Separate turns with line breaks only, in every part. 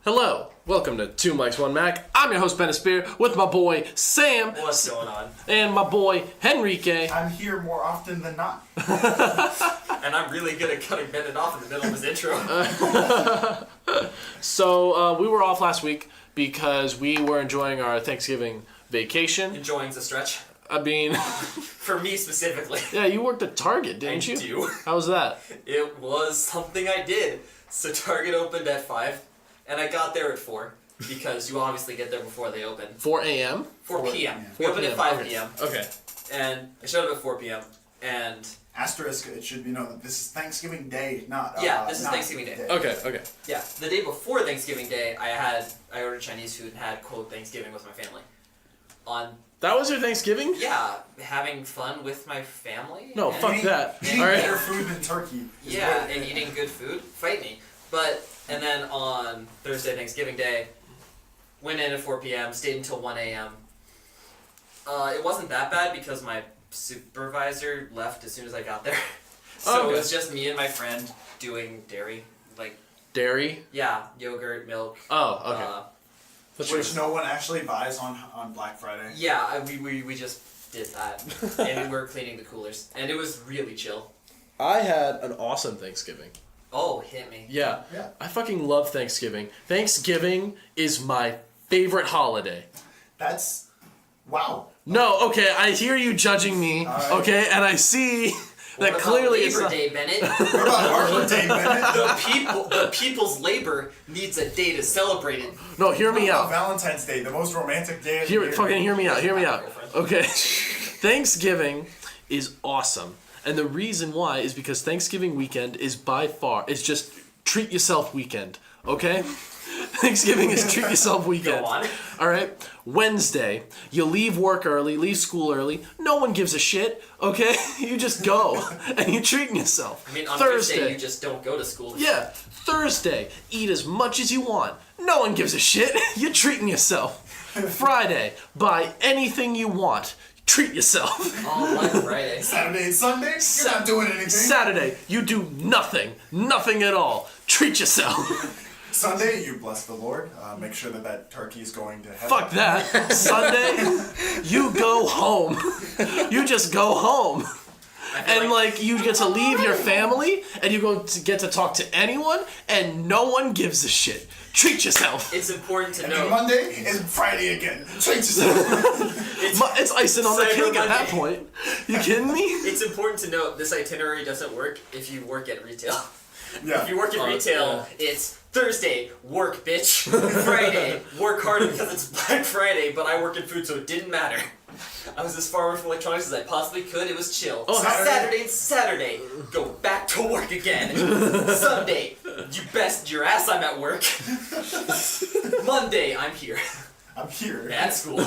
Hello, welcome to Two Mics, One Mac. I'm your host, Bennett with my boy, Sam.
What's going on?
And my boy, Henrique.
I'm here more often than not.
And I'm really good at cutting Bennett off in the middle of his intro.
So, we were off last week because we were enjoying our Thanksgiving vacation.
Enjoying the stretch.
I mean...
For me specifically.
Yeah, you worked at Target, didn't you?
I do.
How was that?
It was something I did. So Target opened at 5, and I got there at 4, because you obviously get there before they open.
4 a.m.?
4 p.m.
p.m.
We opened at 5 p.m.
Okay.
And I showed up at 4 p.m. And...
Asterisk, it should be known that this is Thanksgiving Day, not...
Yeah, this is Thanksgiving Day.
Okay.
Yeah, the day before Thanksgiving Day, I ordered Chinese food and had, quote, Thanksgiving with my family.
That was your Thanksgiving?
Yeah, having fun with my family.
No,
and
fuck that.
Eating
All right.
better food than turkey.
Yeah, and eating good food. Fight me. And then on Thursday, Thanksgiving Day, went in at 4 p.m., stayed until 1 a.m. It wasn't that bad because my supervisor left as soon as I got there. So
okay.
It was just me and my friend doing dairy.
Dairy?
Yeah, yogurt, milk.
Oh, okay.
Which no one actually buys on Black Friday.
Yeah, we just did that. And we were cleaning the coolers. And it was really chill.
I had an awesome Thanksgiving.
Oh, hit me.
Yeah.
Yeah.
I fucking love Thanksgiving. Thanksgiving is my favorite holiday.
That's... Wow.
No, okay, I hear you judging me,
right.
okay, and I see that
What
clearly
about
it's
Labor
not...
Day, Bennett?
What about Arbor Day, Bennett?
The people's labor needs a day to celebrate it.
No, hear
What
me
about
out.
Valentine's Day, the most romantic day of the year?
Fucking hear me out, hear me out.
Girlfriend.
Okay. Thanksgiving is awesome. And the reason why is because Thanksgiving weekend is by far, it's just treat yourself weekend, okay? Thanksgiving is treat yourself weekend.
Go on.
All right? Wednesday, you leave work early, leave school early. No one gives a shit, okay? You just go and you're treating yourself.
I mean, on
Thursday,
Thursday, you just don't go to school.
yeah, Thursday, eat as much as you want. No one gives a shit. You're treating yourself. Friday, buy anything you want. Treat yourself.
Oh, Black Friday.
Saturday and Sunday, you're not doing anything.
Saturday, you do nothing. Nothing at all. Treat yourself.
Sunday, you bless the Lord. Make sure that turkey is going to heaven.
Fuck that. Sunday, you go home. You just go home. And you get to leave your family, and you get to talk to anyone, and no one gives a shit. Treat yourself.
It's important to
And then
know.
Monday is Friday again. Treat yourself.
It's icing on the
Cyber
cake at that
Monday.
point. You kidding me?
It's important to note this itinerary doesn't work if you work at retail.
Yeah.
If you work in retail, it's Thursday, work, bitch. Friday, work harder because it's Black Friday, but I work in food, so it didn't matter. I was as far away from electronics as I possibly could. It was chill.
Oh,
Saturday, go back to work again. Sunday, you best your ass I'm at work. Monday, I'm here.
I'm here.
At school.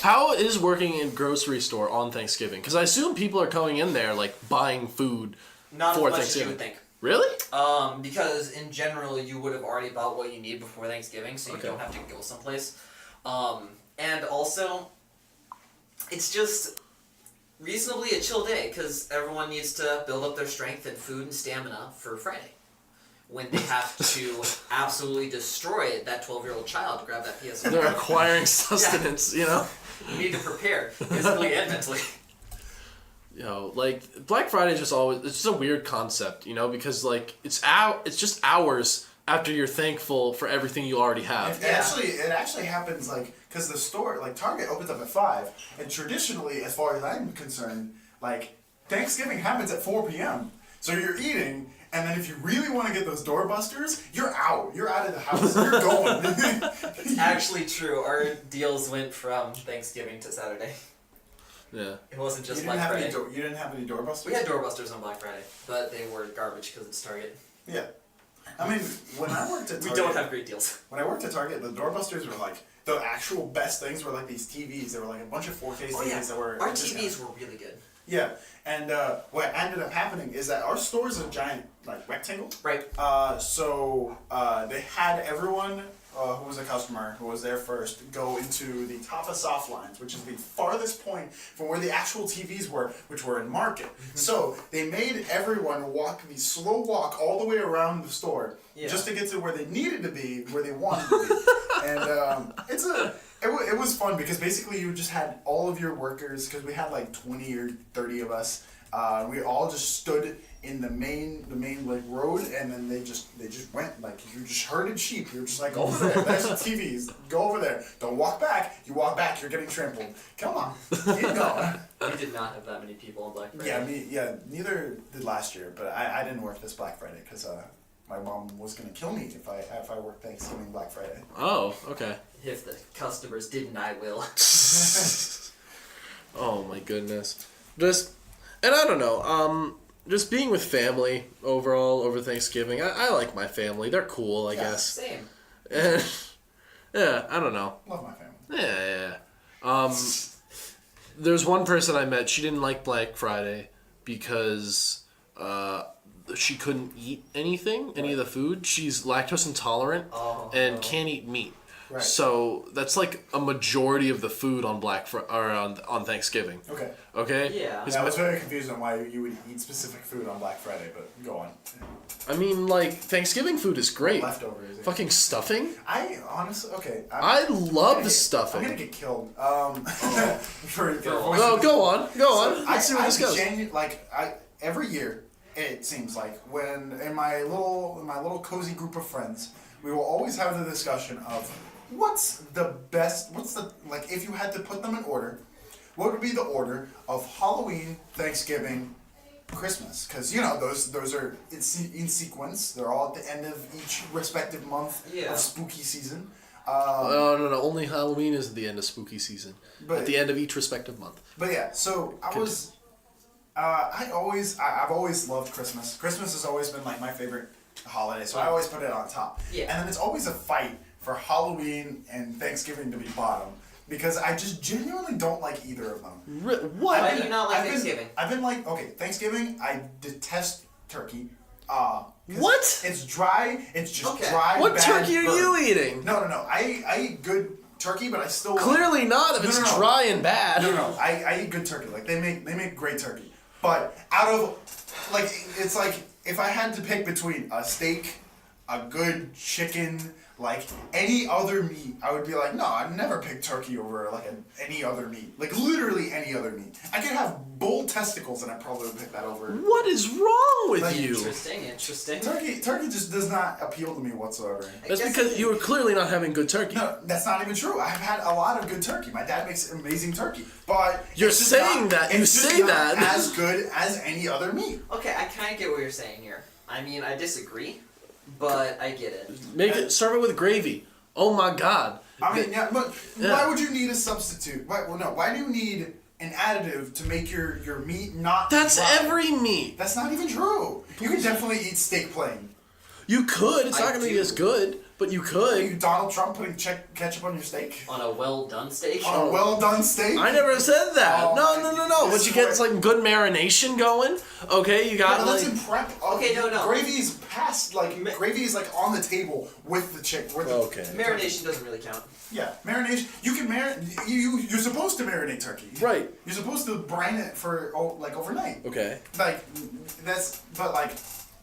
How is working in grocery store on Thanksgiving? Because I assume people are going in there, buying food
Not
for
as much as you
Thanksgiving.
would think.
Really?
Because in general, you would have already bought what you need before Thanksgiving, so you don't have to go someplace. And also, it's just reasonably a chill day, because everyone needs to build up their strength and food and stamina for Friday, when they have to absolutely destroy that 12-year-old child to grab that PS4.
They're acquiring sustenance, you know?
You need to prepare, physically and mentally.
You know, Black Friday is just always, it's just a weird concept, you know, because it's just hours after you're thankful for everything you already have.
It actually happens because the store, Target opens up at 5, and traditionally, as far as I'm concerned, Thanksgiving happens at 4 p.m. So you're eating, and then if you really want to get those doorbusters, you're out. You're out of the house. You're going.
It's actually true. Our deals went from Thanksgiving to Saturday.
Yeah.
It wasn't just
You
Black
didn't
Friday.
have you didn't have any doorbusters?
We had doorbusters on Black Friday, but they were garbage because it's Target.
Yeah. I mean, when I worked at Target...
We don't have great deals.
When I worked at Target, the doorbusters were the actual best things were these TVs. They were a bunch of 4K TVs that were...
Our TVs were really good.
Yeah. And what ended up happening is that our store is a giant, rectangle.
Right.
So they had everyone who was a customer who was there first go into the top of soft lines, which is the farthest point from where the actual TVs were, which were in market. So they made everyone walk the slow walk all the way around the store just to get to where they needed to be, where they wanted to be. And it was fun because basically you just had all of your workers, because we had like 20 or 30 of us. We all just stood in the main like road, and then they just went like you just herded sheep. You're just like over there. There's the TVs. Go over there. Don't walk back. You walk back, you're getting trampled. Come on, keep going.
We did not have that many people on Black Friday.
Neither did last year. But I didn't work this Black Friday because my mom was gonna kill me if I worked Thanksgiving Black Friday.
Oh, okay.
If the customers didn't, I will.
Oh my goodness. And I don't know, just being with family overall over Thanksgiving. I like my family. They're cool, I guess.
Same.
And, yeah, I don't know.
Love my family.
Yeah. There's one person I met, she didn't like Black Friday because she couldn't eat anything, any of the food. She's lactose intolerant and can't eat meat.
Right.
So that's like a majority of the food on on Thanksgiving.
Okay.
Okay?
Yeah.
I was very confused on why you would eat specific food on Black Friday, but go on.
I mean, like, Thanksgiving food is great.
Leftovers.
Fucking stuffing.
I honestly, okay.
I love the stuffing.
I'm gonna get killed. For
Oh, go on. Let's see where this goes.
Every year, it seems like, when in my little cozy group of friends, we will always have the discussion of if you had to put them in order, what would be the order of Halloween, Thanksgiving, Christmas? Because those are in sequence. They're all at the end of each respective month of spooky season.
No. Only Halloween is at the end of spooky season. At the end of each respective month.
But yeah, so I've always loved Christmas. Christmas has always been like my favorite holiday, so I always put it on top.
Yeah.
And then it's always a fight for Halloween and Thanksgiving to be bottom, because I just genuinely don't like either of them.
What?
Why do you not like Thanksgiving?
I've been like, okay, Thanksgiving, I detest turkey.
What?
It's dry. It's just dry.
What
bad
turkey are
burnt.
you eating?
No. I eat good turkey, but I still
Clearly not if it's dry and bad.
No. I eat good turkey. Like they make great turkey. But out of it's like if I had to pick between a steak, a good chicken, like any other meat, I would be like, no, I'd never pick turkey over any other meat. Like literally any other meat. I could have bull testicles and I probably would pick that over.
What is wrong with you?
Interesting.
Turkey just does not appeal to me whatsoever.
That's because you were clearly not having good turkey.
No, that's not even true. I've had a lot of good turkey. My dad makes amazing turkey, but
You're saying that. You say that.
As good as any other meat.
Okay, I kind of get what you're saying here. I mean, I disagree, but I get it.
Serve it with gravy. Oh my God.
I mean, but why would you need a substitute? Why do you need an additive to make your meat not
That's
dry?
Every meat.
That's not even true. You can definitely eat steak plain.
You could. It's not going to be as good, but you
Are
could.
you Donald Trump putting ketchup on your steak?
On a well-done steak?
On a well-done steak?
I never said that.
Oh,
No. Once you get like good marination going, okay, you got
that's in prep.
Okay, no.
Gravy's past, gravy is on the table with the chick.
Okay.
Marination doesn't really count.
Yeah, marination. You can you're supposed to marinate turkey.
Right.
You're supposed to brine it for overnight.
Okay.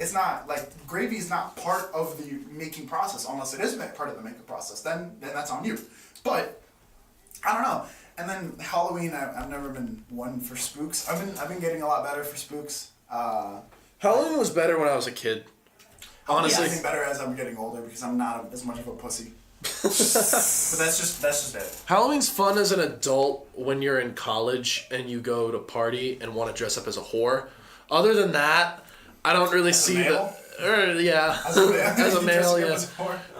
It's not gravy is not part of the making process unless it is part of the making process. Then that's on you. But I don't know. And then Halloween, I've never been one for spooks. I've been getting a lot better for spooks.
Halloween was better when I was a kid. Honestly.
I think better as I'm getting older because I'm not as much of a pussy. But that's just it.
Halloween's fun as an adult when you're in college and you go to party and want to dress up as a whore. Other than that, I don't really see the. Yeah. As a male, yeah.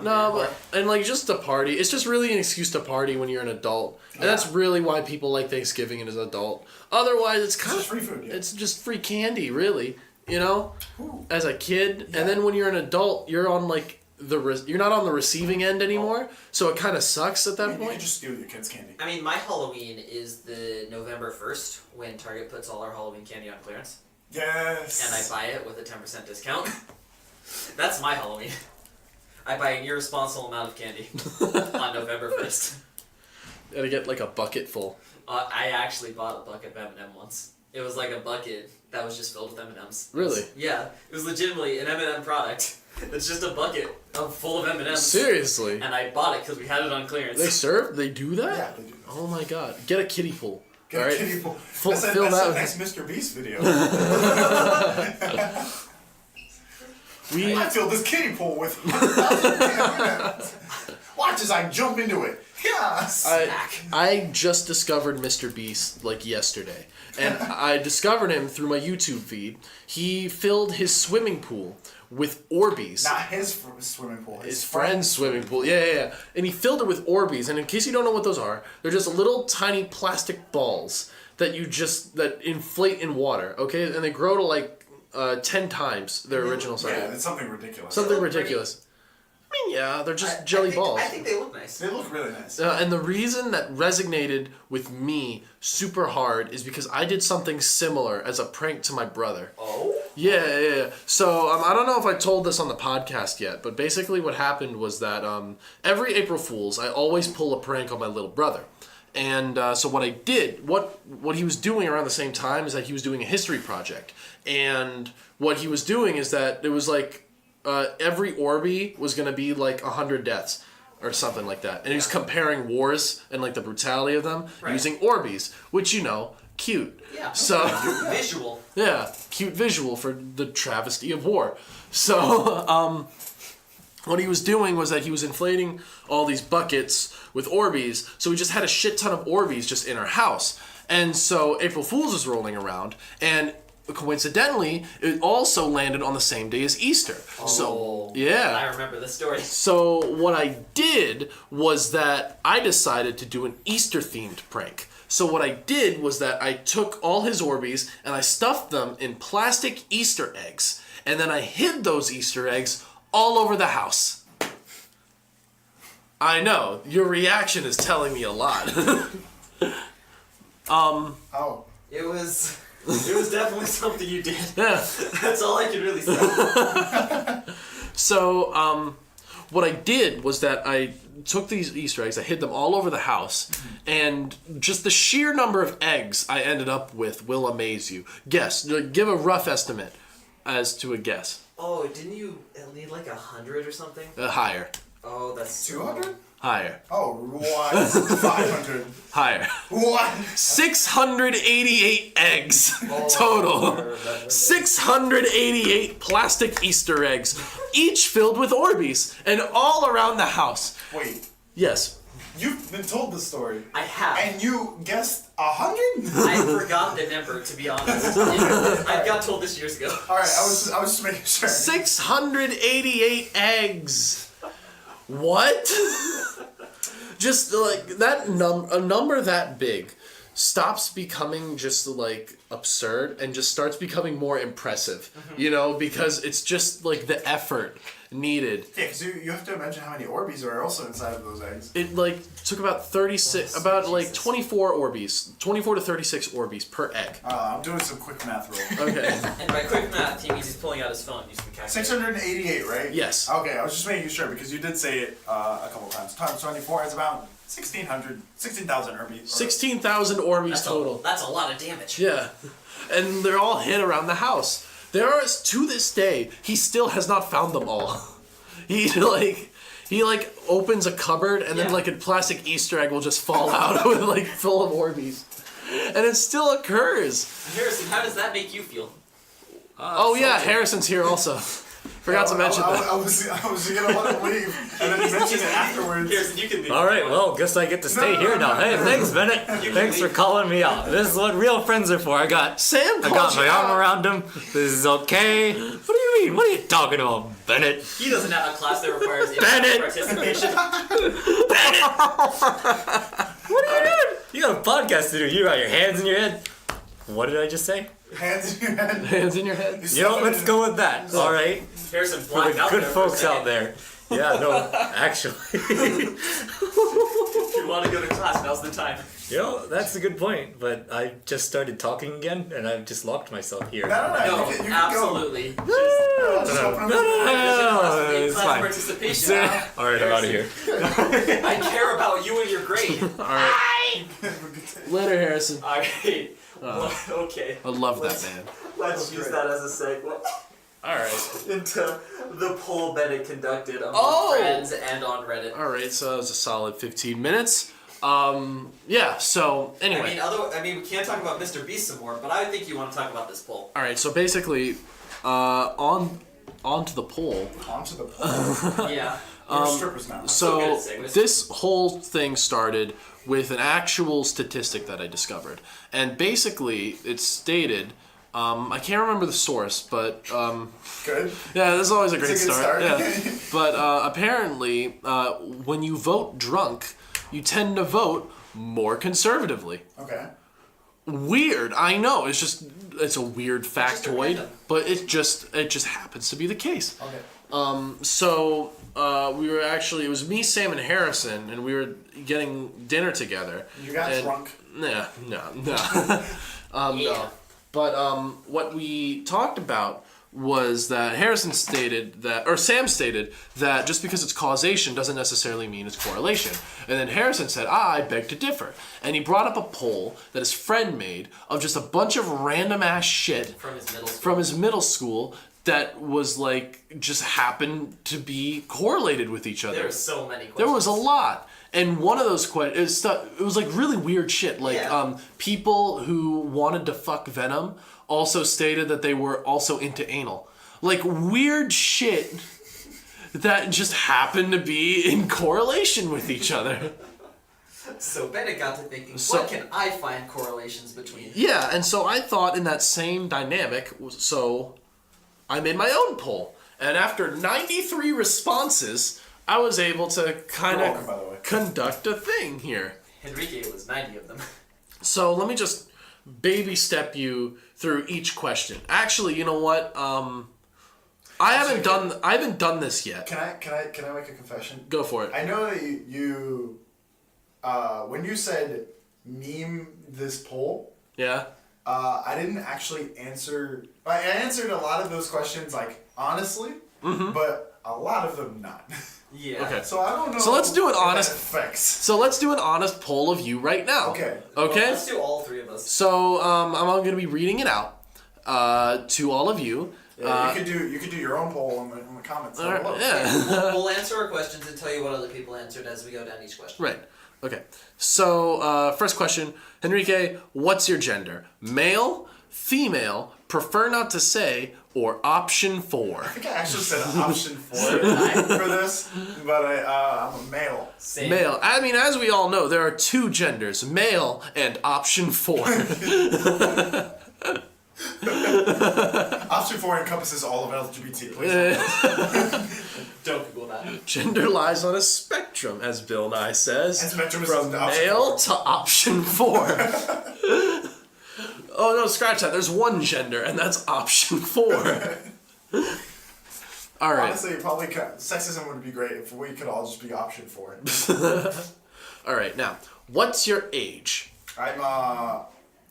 No, but just to party. It's just really an excuse to party when you're an adult, and that's really why people like Thanksgiving as an adult. Otherwise, it's kind of
free food. Yeah.
It's just free candy, really. Ooh. As a kid,
yeah.
And then when you're an adult, you're on you're not on the receiving end anymore, so it kind of sucks at that point.
You can just steal your kids' candy.
I mean, my Halloween is the November 1st when Target puts all our Halloween candy on clearance.
Yes.
And I buy it with a 10% discount. That's my Halloween. I buy an irresponsible amount of candy on November 1st.
Gotta get like a bucket full.
I actually bought a bucket of M&M once. It was like a bucket that was just filled with M&Ms.
Really?
Yeah. It was legitimately an M&M product. It's just a bucket full of M&Ms.
Seriously?
And I bought it because we had it on clearance.
They do that?
Yeah, they do.
Oh my god. Get a kiddie pool.
Get a kiddie pool.
Fill
That's
that
the next Mr. Beast video. I filled this kiddie pool with 100,000 M&Ms. Watch as I jump into it. Yeah, snack.
I just discovered Mr. Beast like yesterday, and I discovered him through my YouTube feed. He filled his swimming pool with Orbeez.
Not his swimming pool.
His friend's swimming pool. Yeah. And he filled it with Orbeez. And in case you don't know what those are, they're just little tiny plastic balls that that inflate in water. Okay, and they grow to like 10 times their original size.
Yeah, it's something ridiculous.
Something ridiculous. I mean, yeah, they're just jelly balls.
I think they look nice.
They look really nice.
And the reason that resonated with me super hard is because I did something similar as a prank to my brother.
Oh?
Yeah. So I don't know if I told this on the podcast yet, but basically what happened was that every April Fool's, I always pull a prank on my little brother. And so what I did, what he was doing around the same time is that he was doing a history project. And what he was doing is that it was like every Orby was going to be like 100 deaths or something like that. And he was comparing wars and like the brutality of them using Orbeez, which, cute.
Yeah.
So
visual.
Yeah, cute visual for the travesty of war. So what he was doing was that he was inflating all these buckets with Orbeez, so we just had a shit ton of Orbeez just in our house. And so April Fool's was rolling around, and coincidentally, it also landed on the same day as Easter.
Oh,
so, yeah.
I remember this story.
So what I did was that I decided to do an Easter-themed prank. So what I did was that I took all his Orbeez and I stuffed them in plastic Easter eggs. And then I hid those Easter eggs all over the house. I know, your reaction is telling me a lot.
Oh.
It was definitely something you did.
Yeah.
That's all I can really say.
So, what I did was that I took these Easter eggs, I hid them all over the house, and just the sheer number of eggs I ended up with will amaze you. Guess. Give a rough estimate as to a guess.
Oh, didn't you need like 100 or something?
Higher.
Oh, that's
200?
Higher.
Oh, what? 500.
Higher.
What?
688 eggs total. 688 plastic Easter eggs, each filled with Orbeez, and all around the house.
Wait,
Yes.
you've been told this story.
I have.
And you guessed 100?
I forgot the number, to be honest. I got told this years ago.
Alright, I was just making sure.
688 eggs. What? Just like that a number that big stops becoming just like absurd and just starts becoming more impressive, because it's just like the effort needed.
Yeah, because you have to imagine how many Orbeez are also inside of those eggs.
It like took about 24 Orbeez, 24 to 36 Orbeez per egg.
I'm doing some quick math roll.
Okay.
And by quick math, he means he's pulling out his phone using the calculator.
688, right?
Yes.
Okay, I was just making sure because you did say it a couple times. Times 24 is about 16,000 Orbeez.
16,000 Orbeez total.
That's a lot of damage.
Yeah. And they're all hid around the house. There are, to this day, he still has not found them all. He opens a cupboard and then like a plastic Easter egg will just fall out with like full of Orbeez. And it still occurs.
Harrison, how does that make you feel?
Oh yeah, Harrison's here also. Forgot to mention that.
I was gonna let him leave, and then you mentioned it afterwards.
Harrison, you can leave.
All right, well, guess I get to stay here now. Hey, thanks, Bennett. Thanks for calling me out. This is what real friends are for. I got my arm around him. This is okay. What do you mean? What are you talking about, Bennett?
He doesn't have a class that requires
Bennett!
participation.
What are you doing? You got a podcast to do. You got your hands in your head. What did I just say?
Hands in your head.
Hands in your head.
Let's go with that. All right.
Harrison
For
blacked
the
out
good
there for a
folks out
second.
there. Yeah, no, actually.
you want to go to class, now's the time.
You know, that's a good point, but I just started talking again, and I've just locked myself here.
No,
No,
you can
absolutely.
Go. Just open up the
It's
Class
fine.
participation now.
Alright, I'm out of here.
I care about you and your grade.
Alright. Later, Harrison.
Alright. Okay.
I love that, man.
Let's use that as a segue
Alright.
into the poll Bennett conducted among
Oh!
friends and on Reddit.
Alright, so that was a solid 15 minutes. Yeah, so anyway.
I mean, we can't talk about Mr. Beast some more, but I think you want to talk about this poll.
Alright, so basically, onto the poll.
Onto the pole.
Yeah.
We're strippers now.
So
good at segues.
this whole thing started with an actual statistic that I discovered, and basically it stated, I can't remember the source, but
Good.
yeah, this is always a great
It's a good start.
Yeah, but apparently, when you vote drunk, you tend to vote more conservatively.
Okay.
Weird, I know. It's a weird
just a
factoid,
random.
but it just happens to be the case.
Okay.
So we were actually, it was me, Sam, and Harrison, and we were getting dinner together.
You got
and,
drunk.
No.
Yeah.
No. But what we talked about was that Harrison stated that, or Sam stated that just because it's causation doesn't necessarily mean it's correlation. And then Harrison said, I beg to differ. And he brought up a poll that his friend made of just a bunch of random ass shit
From his middle school.
that was like, just happened to be correlated with each other.
There were so many questions.
There was a lot. And one of those questions, it was like really weird shit. Like,
Yeah.
people who wanted to fuck Venom also stated that they were also into anal. Like, weird shit that just happened to be in correlation with each other.
So Bennett got to thinking,
So-
what can I find correlations between?
Yeah, and so I thought in that same dynamic, so I made my own poll. And after 93 responses, I was able to kind
You're welcome, by the way.
of conduct a thing here.
Enrique was 90 of them.
So let me just baby step you through each question. Actually, you know what? I haven't done this yet.
Can I make a confession?
Go for it.
I know that you when you said meme this poll,
Yeah.
I didn't actually answer. I answered a lot of those questions like honestly, but a lot of them not.
Yeah.
Okay.
So I don't know.
So let's do an
if that
honest-
affects.
So let's do an honest poll of you right now.
Okay.
Okay.
Well, let's do all three of us.
So I'm going to be reading it out to all of you.
Yeah, you could do your own poll in the comments. down below.
Yeah.
We'll answer our questions and tell you what other people answered as we go down each question.
Right. Okay. So first question, Enrique, what's your gender? Male, female, prefer not to say, or option 4?
I think I actually said option 4 for this, but I'm a male.
Same.
Male. I mean, as we all know, there are 2 genders, male and option 4.
Option 4 encompasses all of LGBT. Please.
Don't Google that.
Gender lies on a spectrum, as Bill Nye says.
And spectrum is
from
the option
male to option 4. Oh no, scratch that. There's one gender, and that's option 4. All right.
Honestly, probably sexism would be great if we could all just be option 4.
All right. Now, what's your age?
I'm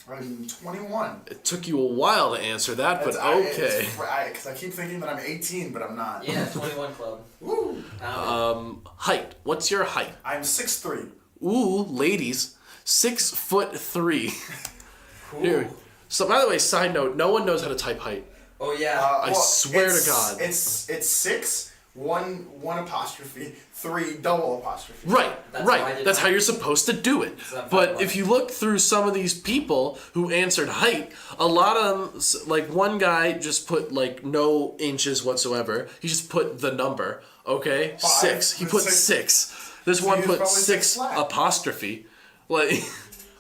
21.
It took you a while to answer that, but okay.
Because I keep thinking that I'm 18, but I'm not.
Yeah, 21 Club.
Woo!
Height. What's your height?
I'm 6'3".
Ooh, ladies, 6'3".
Ooh.
Here. So, by the way, side note: no one knows how to type height.
Oh, yeah.
I swear to God.
It's 6, 1 apostrophe, 3 double apostrophe.
Right,
That's how I
right.
did
That's
mine.
how you're supposed to do it.
So I'm
But
fine.
if you look through some of these people who answered height, a lot of them, like one guy just put like no inches whatsoever. He just put the number, okay? 6. He put 6. This
So
one
he was
put
probably
6
6 flat.
apostrophe. Like,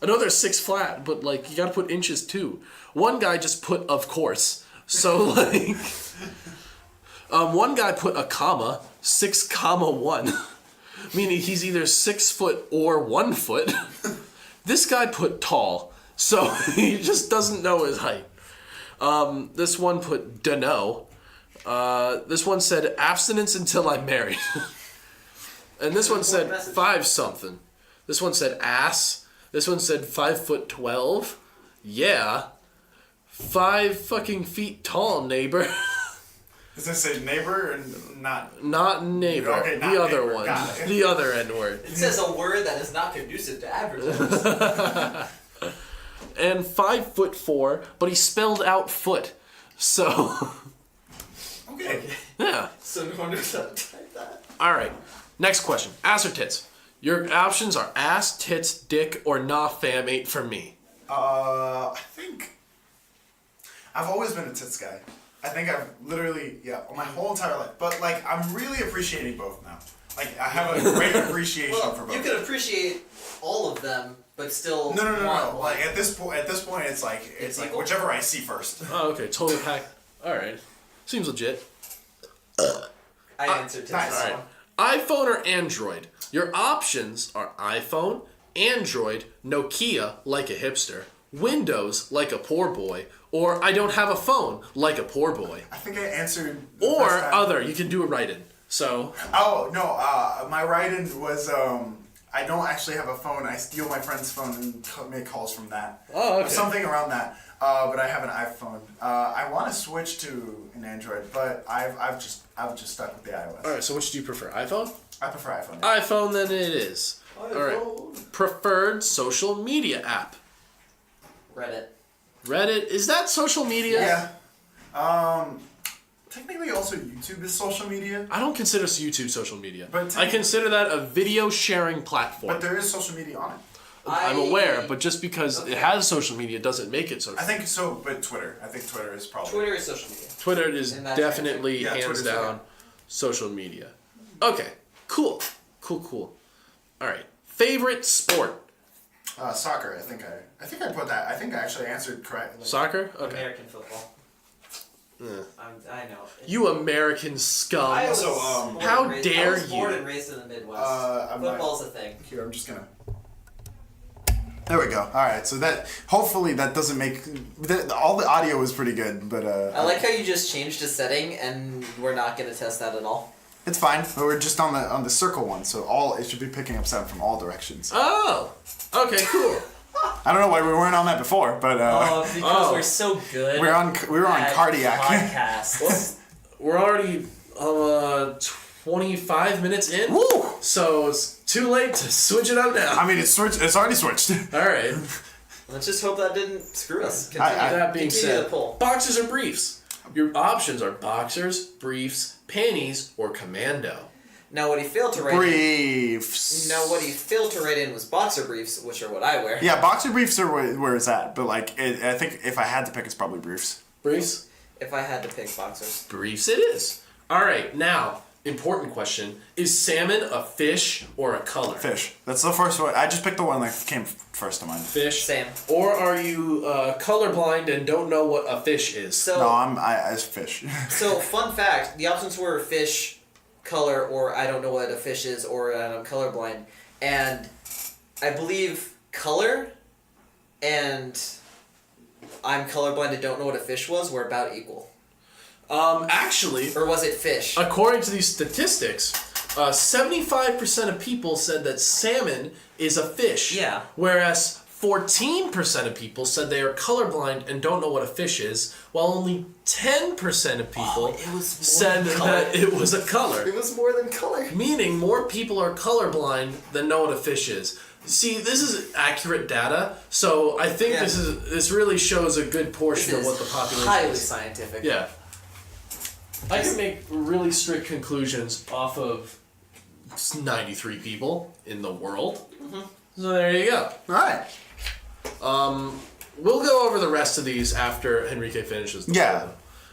I know there's 6 flat, but like you gotta put inches too. One guy just put of course. So like, one guy put a comma, 6 comma 1. Meaning he's either 6 foot or 1 foot. This guy put tall, so he just doesn't know his height. This one put dunno. This one said abstinence until I'm married. And this one said 5 something. This one said ass. This one said 5'12". Yeah. 5 fucking feet tall, neighbor.
Does it say neighbor and not?
Not neighbor.
Okay, not
the other
neighbor.
one.
Got it.
The other N word.
It says a word that is not conducive to advertising.
And 5'4", but he spelled out foot. So,
Okay.
yeah.
So no one knows how to type that.
All right. Next question. Ass or tits? Your options are ass, tits, dick, or nah fam ain't for me.
I think I've always been a tits guy. I think I've literally, my whole entire life. But like, I'm really appreciating both now. Like, I have a great appreciation
Well,
for both.
you can appreciate all of them, but still
No.
want one.
Like at this point, it's like
equal?
whichever I see first.
Oh, okay. Total pack. All right. Seems legit.
I answered to
nice.
this
All
one.
right. iPhone or Android? Your options are iPhone, Android, Nokia, like a hipster, Windows, like a poor boy, or I don't have a phone, like a poor boy.
I think I answered. The
Or
first time.
other. You can do a write-in. So,
Oh no! My write-in was I don't actually have a phone. I steal my friend's phone and make calls from that.
Oh, okay.
Something around that. But I have an iPhone. I want to switch to an Android, but I've just stuck with the iOS.
all right. So which do you prefer? iPhone?
I prefer iPhone.
iPhone, then it is. All right. Preferred social media app.
Reddit.
Reddit. Is that social media?
Yeah. Technically, also YouTube is social media,
I don't consider YouTube social media.
But
I consider that a video sharing platform.
but there is social media on it.
I'm aware, but just because it has social media doesn't make it social.
I think so, but Twitter. I think Twitter is probably.
Twitter is social media.
Twitter is
And that's
definitely
Yeah,
hands
Twitter's
down social media. Okay, cool. All right, favorite sport?
Soccer. I think I put that. I think I actually answered correctly.
Soccer? Okay.
American football.
Yeah.
I know.
You American scum.
I was
Also,
born
how
and raised-
dare
I was born
you.
and raised in the Midwest.
I'm not-
Football's a thing.
Here, I'm just gonna. There we go. All right, so that hopefully that doesn't make all the audio is pretty good, but
I like how you just changed a setting, and we're not gonna test that at all.
it's fine. We're just on the circle one, so it should be picking up sound from all directions.
Oh, okay, cool.
I don't know why we weren't on that before, but
Because we're so good.
we were on
at
cardiac.
podcasts.
We're already 25 minutes in,
Woo!
so it's too late to switch it up now.
I mean, it's already switched.
All right.
Let's just hope that didn't screw us. Continue.
That being
Continue
said,
the poll.
boxers or briefs? Your options are boxers, briefs, panties, or commando.
Now what he failed to write.
Briefs.
Now what he failed to write in was boxer briefs, which are what I wear.
Yeah, boxer briefs are where it's at, but like I think if I had to pick, it's probably briefs.
Briefs?
If I had to pick boxers.
Briefs it is. All right, now, important question. Is salmon a fish or a color?
Fish. That's the first one. I just picked the one that came first to mind.
Fish?
Same.
Or are you colorblind and don't know what a fish is?
So
No, I fish.
So fun fact, the options were fish, color, or I don't know what a fish is, or I'm colorblind. And I believe color and I'm colorblind and don't know what a fish was were about equal.
Actually,
Or was it fish?
according to these statistics, 75% of people said that salmon is a fish.
Yeah.
Whereas 14% of people said they are colorblind and don't know what a fish is, while only 10% of people
it was more
said
than color.
that it was a color.
It was more than color.
Meaning more people are colorblind than know what a fish is. See, this is accurate data, so I think
Yeah.
this really shows a good portion of what the population
highly
is.
scientific.
Yeah. I can make really strict conclusions off of 93 people in the world.
Mm-hmm.
So there you go.
All right.
We'll go over the rest of these after Enrique finishes the
Yeah.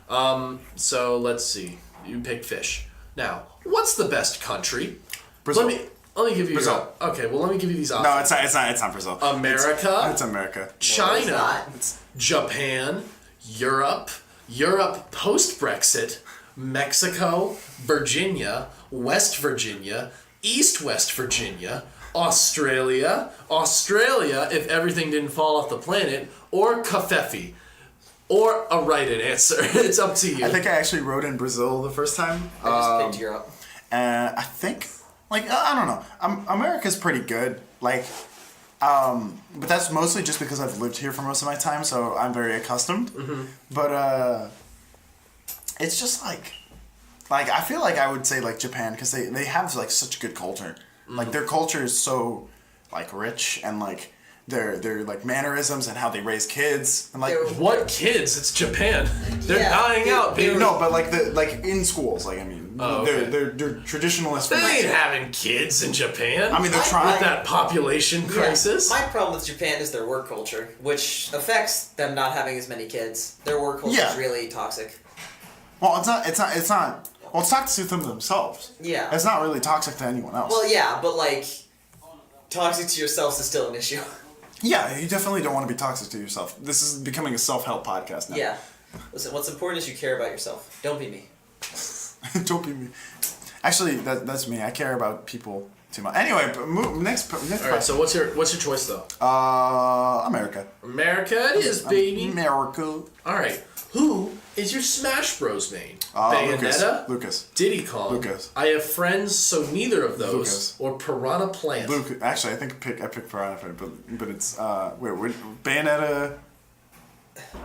poll. So let's see. You picked fish. Now, what's the best country?
Brazil.
Let me give you
Brazil.
Okay, well let me give you these options.
No, it's not Brazil.
America,
It's America.
China,
not.
Japan, Europe post-Brexit, Mexico, Virginia, West Virginia, East-West Virginia, Australia, if everything didn't fall off the planet, or Covfefe. Or a right-in answer. It's up to you.
I think I actually wrote in Brazil the first time.
I just picked Europe.
And I think like I don't know. America's pretty good. Like, but that's mostly just because I've lived here for most of my time, so I'm very accustomed.
Mm-hmm.
But it's just like I feel like I would say like Japan because they have like such good culture. Like their culture is so like rich and like their like mannerisms and how they raise kids and like
What kids? It's Japan. They're
Yeah,
dying out, baby.
no, but like in schools, like I mean,
okay.
they're traditionalists.
They ain't having kids in Japan.
I mean, they're
with
trying.
that population crisis.
My problem with Japan is their work culture, which affects them not having as many kids. Their work culture
Yeah.
is really toxic.
Well, it's not. Well, it's toxic to themselves.
Yeah.
It's not really toxic to anyone else.
Well, yeah, but like, toxic to yourselves is still an issue.
Yeah, you definitely don't want to be toxic to yourself. This is becoming a self-help podcast now.
Yeah. Listen, what's important is you care about yourself. Don't be me.
Don't be me. Actually, that's me. I care about people too much. Anyway, but next.
All right. So what's your choice though?
America.
America it is, baby.
America.
All right. Who is your Smash Bros main?
Lucas.
Bayonetta,
Lucas.
Diddy Kong.
Lucas.
I have friends, so neither of those,
Lucas.
or Piranha Plant.
Luke. Actually, I think I picked Piranha Plant, but it's wait, Bayonetta.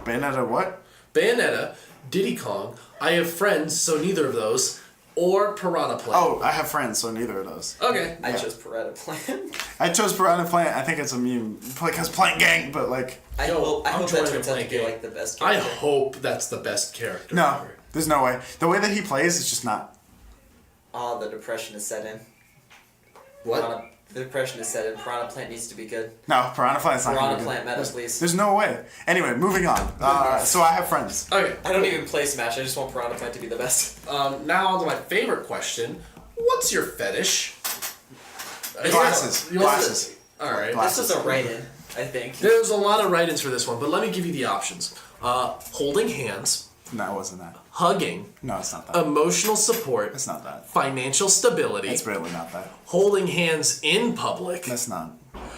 Bayonetta what?
Bayonetta, Diddy Kong. I have friends, so neither of those, or Piranha Plant.
Oh, I have friends, so neither of those.
Okay.
I chose Piranha Plant.
I chose Piranha Plant. I think it's a meme because Plant Gang, but like
I
Yo,
hope
I'm
that
joining
turns out to
Plant
be
Gang.
like the best
I
character.
hope that's the best character.
no,
ever.
there's no way. The way that he plays is just not.
Oh, the depression is set in.
What?
The depression is set in. Piranha Plant needs to be good.
No, Piranha Plant's not
Piranha
gonna be good.
Plant meta, please.
There's no way. Anyway, moving on. So I have friends.
Okay.
I don't even play Smash. I just want Piranha Plant to be the best.
Now on to my favorite question. What's your fetish?
Glasses.
You-
Glasses.
All right.
Glasses.
This was a write-in, I think.
There's a lot of write-ins for this one, but let me give you the options. Holding hands,
No, it wasn't that.
hugging,
No, it's not that.
emotional support,
It's not that.
financial stability,
It's really not that.
holding hands in public,
That's not.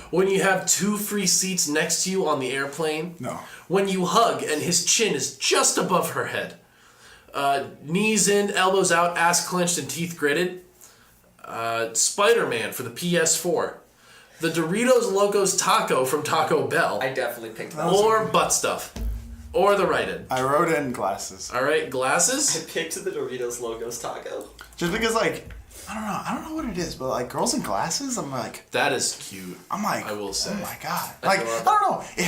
when you have 2 free seats next to you on the airplane,
No.
when you hug and his chin is just above her head, knees in, elbows out, ass clenched, and teeth gritted, Spider-Man for the PS4, the Doritos Locos Taco from Taco Bell,
I definitely picked that.
or butt stuff, or the write-in.
I wrote in glasses.
All right,
I
glasses.
picked the Doritos Logos Taco.
Just because, like, I don't know what it is, but like girls in glasses, I'm like,
That is cute.
I
will say.
oh my god, like I
adorable.
don't know, it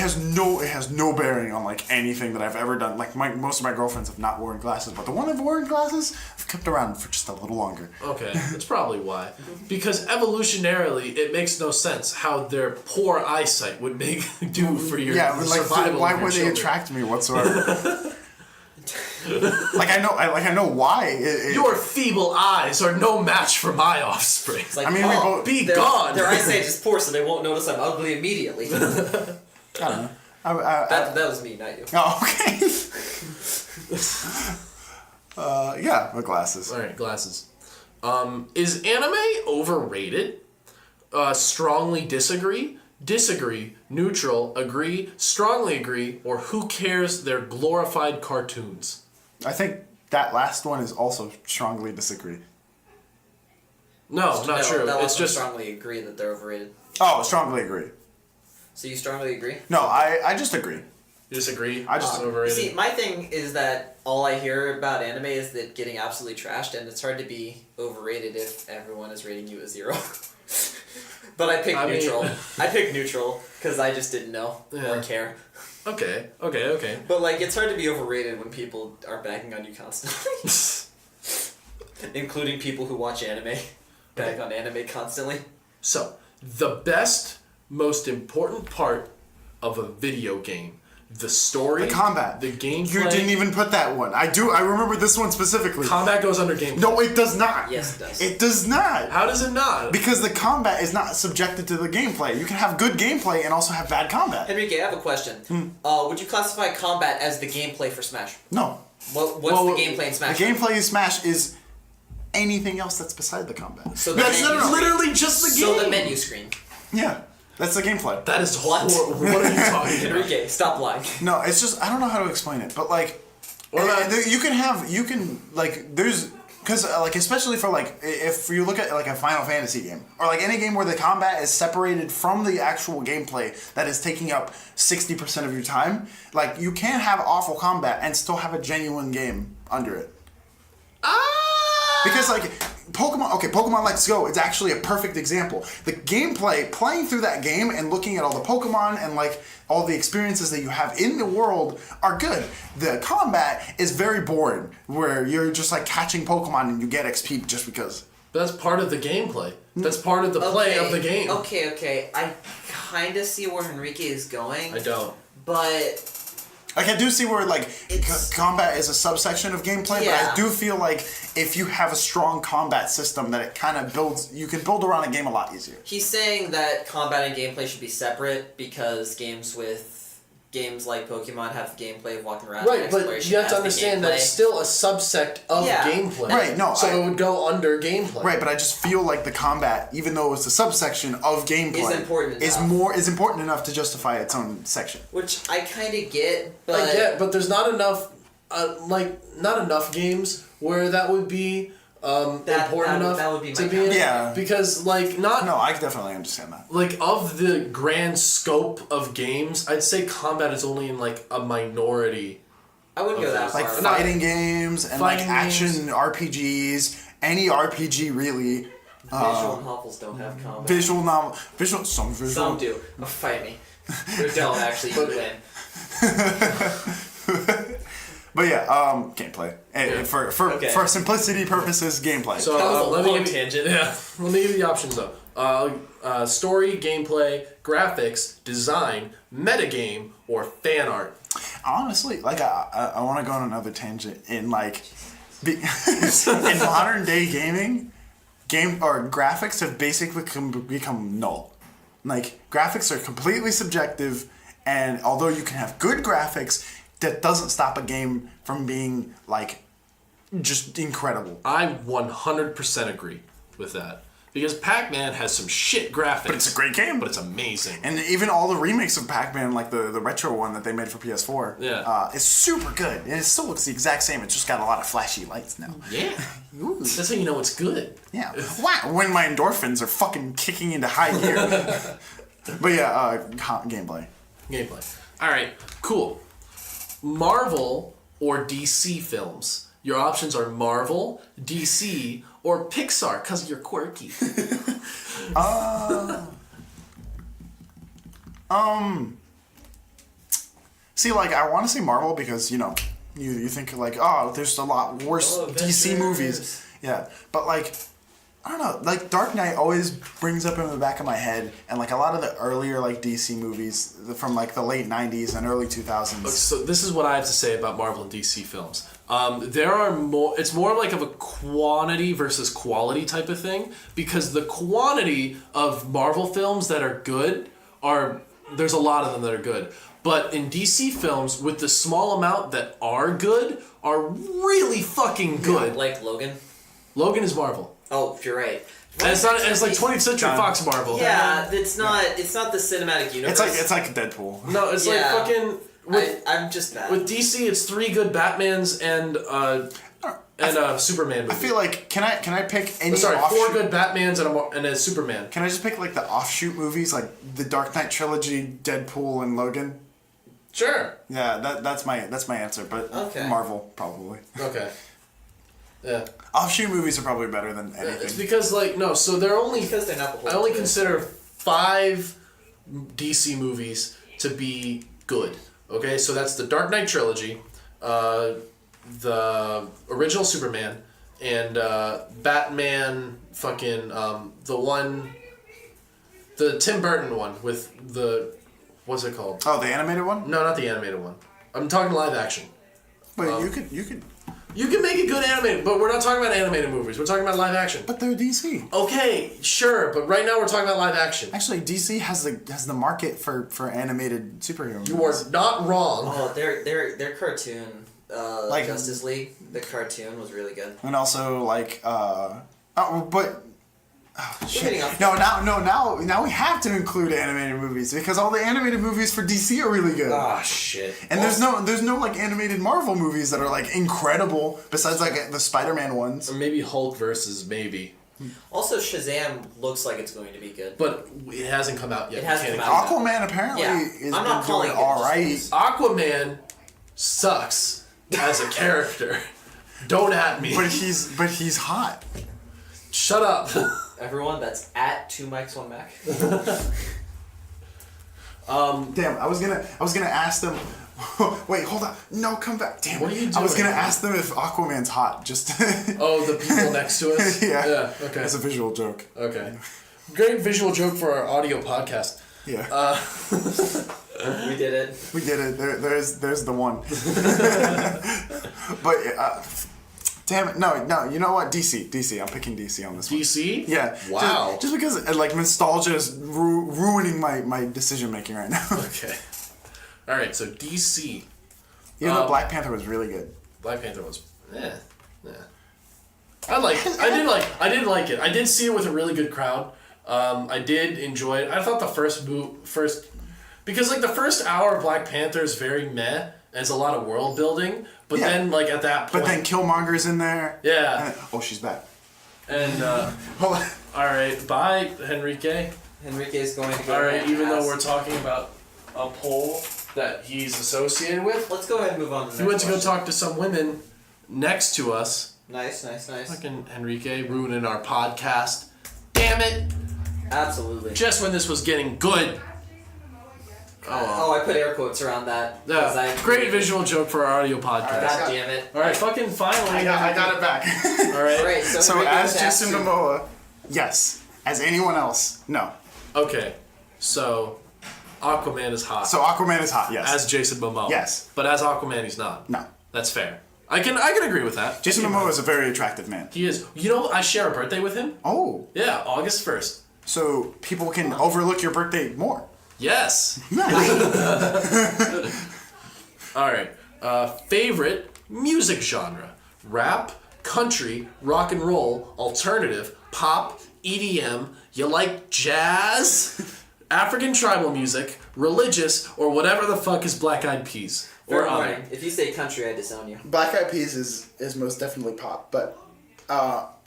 has no bearing on like anything that I've ever done. Like most of my girlfriends have not worn glasses, but the one I've worn glasses, I've kept around for just a little longer.
Okay, that's probably why. Because evolutionarily, it makes no sense how their poor eyesight would do for your
Yeah, but, like
survival.
why
of your
would they
children.
attract me whatsoever? like I know why.
Your feeble eyes are no match for my offspring.
It's like,
I mean, we
oh,
both-
Be
their,
gone.
Their eyesight is poor, so they won't notice I'm ugly immediately.
I don't know.
That was me, not you.
Oh, okay. Yeah, my glasses.
All right, glasses. Is anime overrated? Strongly disagree. Disagree. Neutral. Agree. Strongly agree. Or who cares? They're glorified cartoons.
I think that last one is also strongly disagree.
No, not true.
That
It's
was
just
strongly agree that they're overrated.
Oh, strongly agree.
So you strongly agree?
No, I just agree.
you disagree.
I just-
overrated.
See, my thing is that all I hear about anime is that getting absolutely trashed, and it's hard to be overrated if everyone is rating you a 0. But I picked neutral. I picked neutral because I just didn't know or care.
Okay.
But like, it's hard to be overrated when people are bagging on you constantly, including people who watch anime, bag on anime constantly.
So, the best, most important part of a video game. The story.
The combat.
The gameplay.
You didn't even put that one. I remember this one specifically.
Combat goes under gameplay.
No, it does not.
Yes, it does.
It does not.
How does it not?
Because the combat is not subjected to the gameplay. You can have good gameplay and also have bad combat.
Enrique, I have a question. Would you classify combat as the gameplay for Smash?
No.
What's
Well,
the gameplay in Smash?
The gameplay in Smash is anything else that's beside the combat.
So the
That's
menu-
Literally just the game.
So the menu screen.
Yeah. That's the gameplay.
That is
What?
What are you talking about?
Enrique, stop lying.
No, it's just I don't know how to explain it, but like
What about-
there's because like especially for like if you look at like a Final Fantasy game or like any game where the combat is separated from the actual gameplay that is taking up 60% of your time, like you can have awful combat and still have a genuine game under it. Because like Pokemon Let's Go, it's actually a perfect example. The gameplay, playing through that game and looking at all the Pokemon and like all the experiences that you have in the world are good. The combat is very boring, where you're just like catching Pokemon and you get XP just because.
But that's part of the gameplay. That's part of the play of the game.
Okay. I kind of see where Enrique is going.
I don't.
But...
Like, I do see where, like, combat is a subsection of gameplay, but I do feel like if you have a strong combat system that it kind of builds, you can build around a game a lot easier.
He's saying that combat and gameplay should be separate because games like Pokemon have gameplay of walking around.
Right, but you have to understand that it's still a subsect of gameplay.
Right, no.
So it would go under gameplay.
Right, but I just feel like the combat, even though it's a subsection of gameplay, is important enough to justify its own section.
Which I kind of get, but...
I get, but there's not enough, not enough games where that would be... important enough
that would be
to be in.
Yeah.
Because, like, not...
No, I definitely understand that.
Like, of the grand scope of games, I'd say combat is only in, like, a minority.
I wouldn't go that far.
Like, fighting games and, like, action RPGs, any RPG, really.
Visual novels don't have combat.
Some visual...
Some do. Oh, fight me. They don't, actually. You win.
But yeah, gameplay. For simplicity purposes, gameplay.
So let me give you tangent. Yeah, let me give you the options though. Story, gameplay, graphics, design, metagame, or fan art.
Honestly, like I want to go on another tangent in like, in modern day gaming, graphics have basically become null. Like graphics are completely subjective, and although you can have good graphics, that doesn't stop a game from being, like, just incredible.
I 100% agree with that. Because Pac-Man has some shit graphics.
But it's a great game.
But it's amazing.
And even all the remakes of Pac-Man, like the retro one that they made for PS4, is super good. And it still looks the exact same. It's just got a lot of flashy lights now.
Yeah. That's how you know it's good.
Yeah. Wow. When my endorphins are fucking kicking into high gear. But yeah, gameplay.
All right, cool. Marvel or DC films? Your options are Marvel, DC, or Pixar, because you're quirky.
See, like, I want to say Marvel because, you know, you think, like, oh, there's a lot worse DC movies. Yeah, but, like, I don't know, like, Dark Knight always brings up in the back of my head, and, like, a lot of the earlier, like, DC movies from, like, the late 90s and early 2000s.
Okay, so this is what I have to say about Marvel and DC films. There are more, it's more like of a quantity versus quality type of thing, because the quantity of Marvel films that are good there's a lot of them that are good. But in DC films, with the small amount that are good, are really fucking good.
Yeah, like Logan?
Logan is Marvel.
Oh, you're right.
And it's like 20th Century Fox Marvel.
Yeah, it's not the cinematic universe.
It's like Deadpool.
No, it's like fucking...
I'm just bad.
With DC, it's 3 good Batmans and Superman movies.
I feel like can I pick any?
4 good Batmans and a Superman.
Can I just pick like the offshoot movies, like the Dark Knight trilogy, Deadpool, and Logan?
Sure.
Yeah, that's my answer. But Marvel probably.
Okay. Yeah.
Offshoot movies are probably better than anything.
It's because so they're only
because they're not the whole.
I only consider 5 DC movies to be good. Okay, so that's the Dark Knight trilogy, the original Superman, and Batman. Fucking the Tim Burton one with what's it called?
Oh, the animated one?
No, not the animated one. I'm talking live action.
But you could.
You can make a good animated, but we're not talking about animated movies. We're talking about live action.
But they're DC.
Okay, sure, but right now we're talking about live action.
Actually, DC has the market for animated superhero movies.
You are not wrong.
Oh, their cartoon, like Justice League, the cartoon was really good.
And also but
Shit.
Now we have to include animated movies because all the animated movies for DC are really good.
Ah, shit.
And there's no like animated Marvel movies that are like incredible besides like the Spider-Man ones.
Or maybe Hulk versus maybe.
Also, Shazam looks like it's going to be good.
But it hasn't come out yet.
It hasn't
You
come
can't
out.
Aquaman apparently is
I'm not calling
doing
it,
all right.
just-
Aquaman sucks as a character. Don't at me.
But he's hot.
Shut up.
Everyone, that's at 2 Mics 1 Mac.
Damn, I was gonna ask them. Wait, hold on. No, come back. Damn.
What are you doing?
I was gonna ask them if Aquaman's hot. Just.
Oh, the people next to us?
Yeah.
Yeah, okay.
It's a visual joke.
Okay. Great visual joke for our audio podcast.
Yeah.
We did it.
We did it. There's the one. But damn it, no. You know what? DC. I'm picking DC on this one.
DC?
Yeah.
Wow.
Just because like nostalgia is ruining my decision making right now.
Okay. All right. So DC.
Even though Black Panther was really good.
Black Panther was. Yeah. I did like it. I did see it with a really good crowd. I did enjoy it. I thought the first because like the first hour of Black Panther is very meh. And it's a lot of world building, but
Yeah.
then like at that point.
But then Killmonger's in there.
Yeah.
Oh, she's back.
And
Hold on.
all right, bye, Henrique.
Enrique's going to go.
All right,
and
even though
ask-
we're talking about a poll that he's associated with,
Let's go ahead and move on to the
he
next
went to go
question.
talk to some women next to us.
Nice.
Fucking Henrique ruining our podcast. Damn it!
Absolutely.
Just when this was getting good.
Oh, I put air quotes around that. 'cause
Yeah,
I-
great visual joke for our audio podcast.
God damn it.
All right, fucking finally.
I got it back.
All right.
Alright,
So
Enrique
as
was asked
Jason
to-
Momoa, yes. As anyone else, no.
Okay, so Aquaman is hot.
So Aquaman is hot, yes.
as Jason Momoa.
Yes.
But as Aquaman, he's not.
No.
That's fair. I can agree with that.
Jason Momoa is a very attractive man.
He is. You know, I share a birthday with him.
Oh,
Yeah, August 1st.
so people can overlook your birthday more.
Yes. All right. Favorite music genre: rap, country, rock and roll, alternative, pop, EDM. You like jazz, African tribal music, religious, or whatever the fuck is Black Eyed Peas or
Fair
other.
warning. If you say country, I disown you.
Black Eyed Peas is most definitely pop, but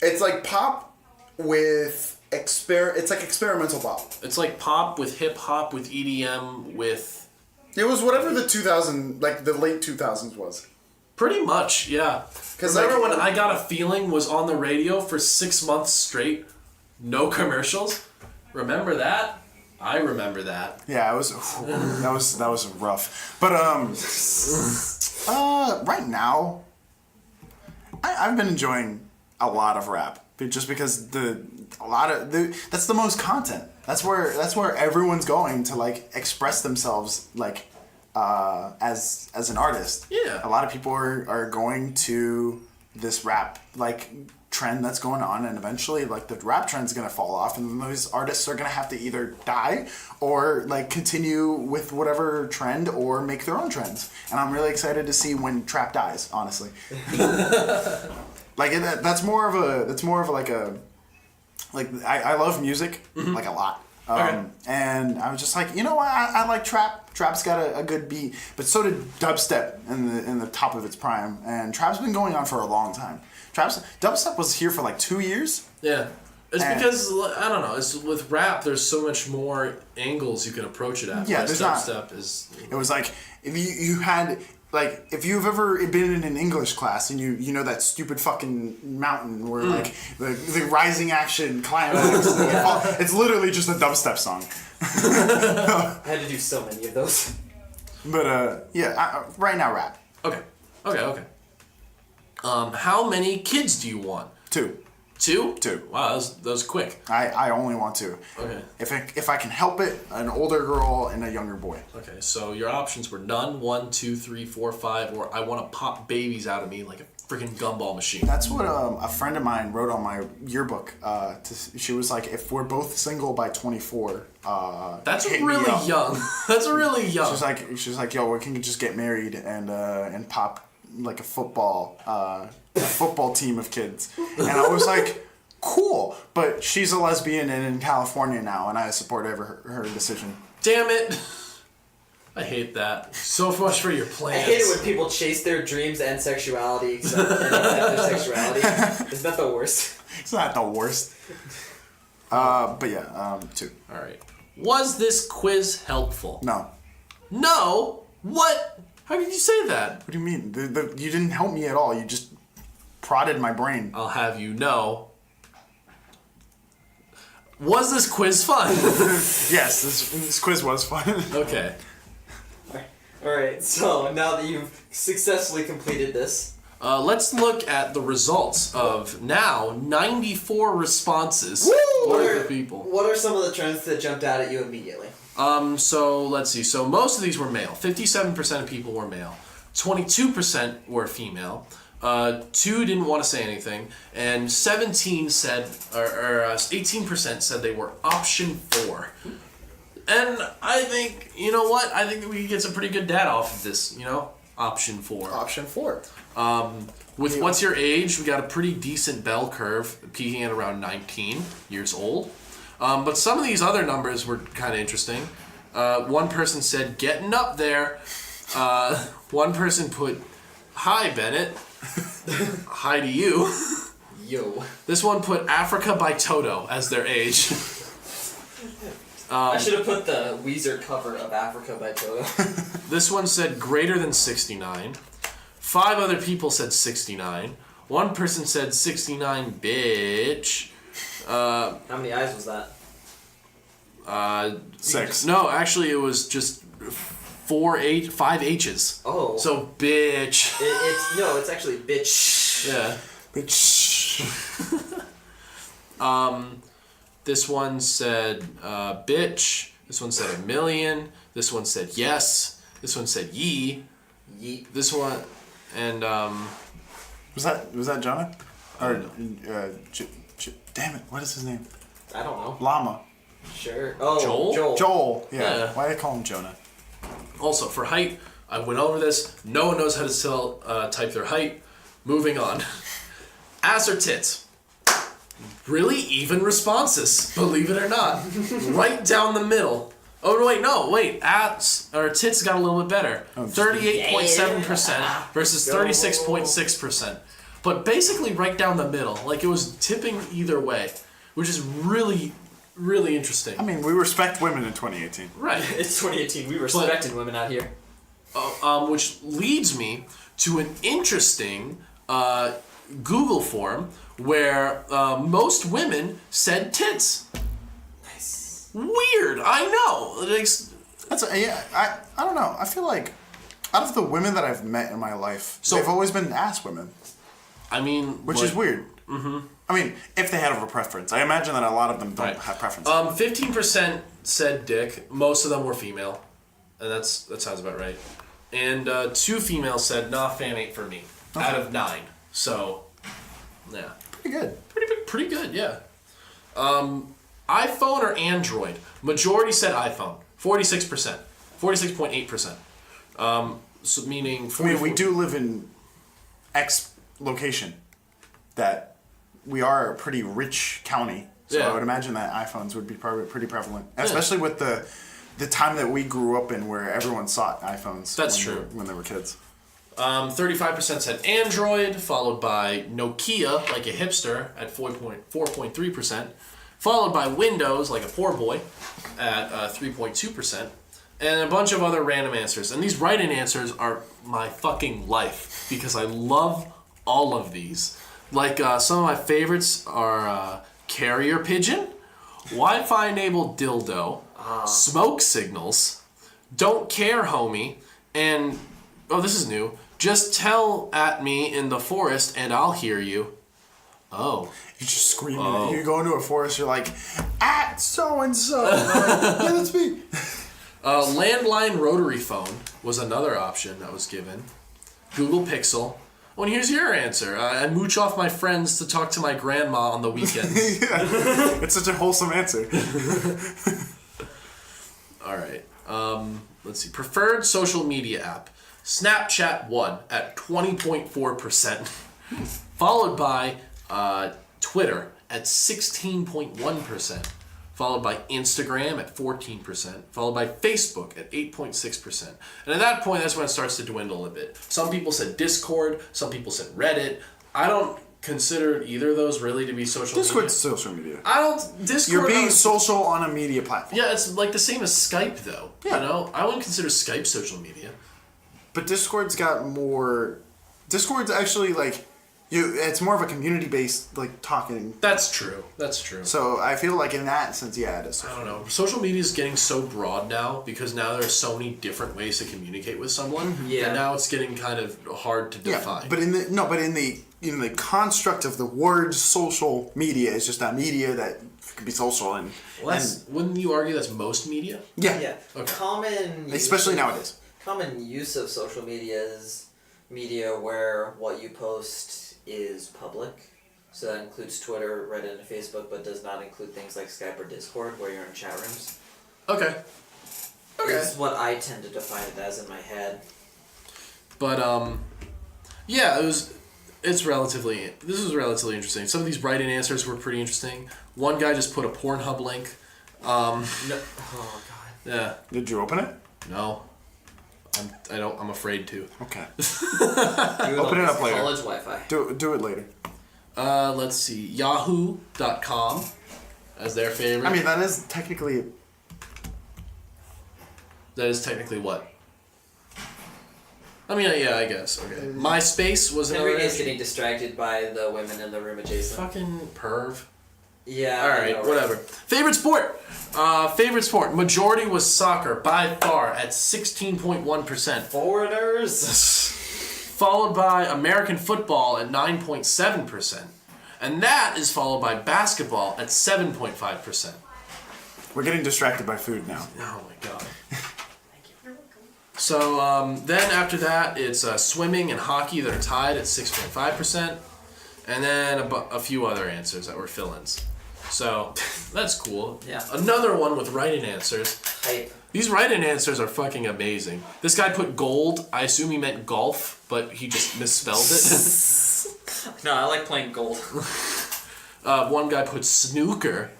it's like pop with it's like experimental pop.
It's like pop with hip hop with EDM with.
It was whatever the 2000 like the late 2000s was.
Pretty much, yeah.
'Cause,
Remember
like-
when I Got a Feeling was on the radio for 6 months straight? No commercials? Remember that? I remember that.
Yeah, it was that was rough. But right now I've been enjoying a lot of rap just because that's the most content. That's where everyone's going to like express themselves like as an artist.
Yeah.
A lot of people are going to this rap like trend that's going on, and eventually like the rap trend's gonna fall off, and those artists are gonna have to either die or like continue with whatever trend or make their own trends. And I'm really excited to see when trap dies, honestly. Like that's more of a I love music like a lot.
Okay.
And I was just like, you know what? I like trap. Trap's got a good beat, but so did dubstep in the top of its prime. And trap's been going on for a long time. Dubstep was here for like 2 years.
Yeah. It's
And-
because, I don't know, it's with rap, there's so much more angles you can approach it at.
Yeah,
whereas
there's not-
dubstep is.
It was like if you had like if you've ever been in an English class and you know that stupid fucking mountain where like the rising action climax. It's literally just a dubstep song.
I had to do so many of those.
But right now rap.
Okay. How many kids do you want?
2.
2?
2.
Wow, that was quick.
I only want 2.
Okay.
If I can help it, an older girl and a younger boy.
Okay, so your options were none, 1, 2, 3, 4, 5, or I want to pop babies out of me like a freaking gumball machine.
That's what a friend of mine wrote on my yearbook. She was like, if we're both single by 24,
That's
hit me
really
up.
young. That's really young.
She's like, yo, we can just get married and pop like a football team of kids. And I was like, cool. But she's a lesbian and in California now, and I support her decision.
Damn it. I hate that. So much for your plans.
I hate it when people chase their dreams and sexuality except their sexuality. Isn't that the worst?
It's not the worst. But yeah, 2.
All right. Was this quiz helpful?
No.
No? What? How did you say that?
What do you mean? You didn't help me at all. You just prodded my brain.
I'll have you know. Was this quiz fun?
Yes, this quiz was fun.
Okay.
Alright, so now that you've successfully completed this,
Let's look at the results of now 94 responses for the people.
What are some of the trends that jumped out at you immediately?
So let's see. So most of these were male. 57% of people were male. 22% were female. 2 didn't want to say anything, and 18% said they were option 4. And I think, you know what? I think that we can get some pretty good data off of this, option 4.
Option 4.
With what's your age, we got a pretty decent bell curve, peaking at around 19 years old. But some of these other numbers were kind of interesting. One person said, getting up there. One person put, hi, Bennett. Hi to you.
Yo.
This one put Africa by Toto as their age.
I should have put the Weezer cover of Africa by Toto.
This one said greater than 69. 5 other people said 69. One person said 69, bitch.
How many eyes was that?
6.
No, actually it was just 5 H's.
Oh.
So, bitch.
It's actually bitch.
Yeah.
Bitch.
This one said bitch. This one said a million. This one said yes. This one said yee.
Yeet.
This one, and
Was that Jonah? Or damn it! What is his name?
I don't know.
Llama.
Sure. Oh,
Joel?
Joel. Yeah.
Yeah.
Why do they call him Jonah?
Also for height, I went over this. No one knows how to type their height. Moving on. Ass or tits? Really even responses, believe it or not. Right down the middle. Oh wait. Ass or tits got a little bit better. 38.7% versus 36.6%. But basically right down the middle. Like it was tipping either way, which is really, really interesting.
I mean, we respect women in 2018.
Right.
It's 2018. We respected women out here.
Which leads me to an interesting Google form where most women said tits.
Nice.
Weird, I know.
I don't know. I feel like out of the women that I've met in my life, they've always been ass women.
I mean,
which is weird. Mm-hmm. I mean, if they had a preference, I imagine that a lot of them don't have preferences.
15% said dick. Most of them were female, and that sounds about right. And 2 females said, "Nah, fam ain't for me." Okay. Out of 9, so yeah,
pretty good.
Pretty good, yeah. iPhone or Android? Majority said iPhone. 46%, 46.8%. So meaning.
I mean, we do live in X location that we are a pretty rich county, so I would imagine that iPhones would be probably pretty prevalent, especially with the time that we grew up in where everyone sought iPhones.
That's true.
When they were kids.
35% said Android, followed by Nokia, like a hipster, at 4.3%, followed by Windows, like a poor boy, at 3.2%, and a bunch of other random answers. And these write-in answers are my fucking life, because I love all of these. Like, some of my favorites are carrier pigeon, Wi-Fi enabled dildo, smoke signals, don't care homie, and, oh, this is new, just tell at me in the forest and I'll hear you. Oh.
You just scream it. You go into a forest, you're like, at so-and-so. Yeah, that's me.
Landline rotary phone was another option that was given. Google Pixel. Well, and here's your answer. I mooch off my friends to talk to my grandma on the weekends.
Yeah. It's such a wholesome answer.
All right. Let's see. Preferred social media app. Snapchat won at 20.4%, followed by Twitter at 16.1%, followed by Instagram at 14%, followed by Facebook at 8.6%. And at that point, that's when it starts to dwindle a bit. Some people said Discord, some people said Reddit. I don't consider either of those really to be social
Discord's
media.
social media.
I don't... Discord...
You're being social on a media platform.
Yeah, it's like the same as Skype, though.
Yeah.
You know? I wouldn't consider Skype social media.
But Discord's got more... Discord's actually, like... It's more of a community-based, like, talking.
That's true. That's true.
So I feel like in that sense, yeah, it is.
I don't know. Social media is getting so broad now because now there are so many different ways to communicate with someone.
Yeah.
And now it's getting kind of hard to define.
Yeah, but in the construct of the word social media is just that media that could be social and
Wouldn't you argue that's most media?
yeah.
Yeah.
Okay.
Common use
Especially
of-
nowadays.
Common use of social media is media where what you post is public. So that includes Twitter, Reddit, and Facebook, but does not include things like Skype or Discord where you're in chat rooms.
Okay.
Is what I tend to define it as in my head.
But yeah, this was relatively interesting. Some of these write-in answers were pretty interesting. One guy just put a Pornhub link.
No. Oh god.
Yeah.
Did you open it?
No. I'm afraid to.
Okay.
Open
it up later.
College Wi-Fi.
Do it later.
Let's see. Yahoo.com as their favorite.
I mean, that is technically.
That is technically what? I mean, yeah, I guess. Okay. MySpace was another.
Henry is getting distracted by the women in the room adjacent.
Fucking perv.
Yeah.
All
I
right,
know,
whatever. Favorite sport. Favorite sport. Majority was soccer by far at 16.1%.
Foreigners.
Followed by American football at 9.7%. And that is followed by basketball at 7.5%.
We're getting distracted by food now.
Oh my god. So then after that, it's swimming and hockey that are tied at 6.5%. And then a few other answers that were fill-ins. So that's cool.
Yeah.
Another one with write-in answers.
Hype.
These write-in answers are fucking amazing. This guy put gold. I assume he meant golf, but he just misspelled it.
No, I like playing gold.
One guy put snooker.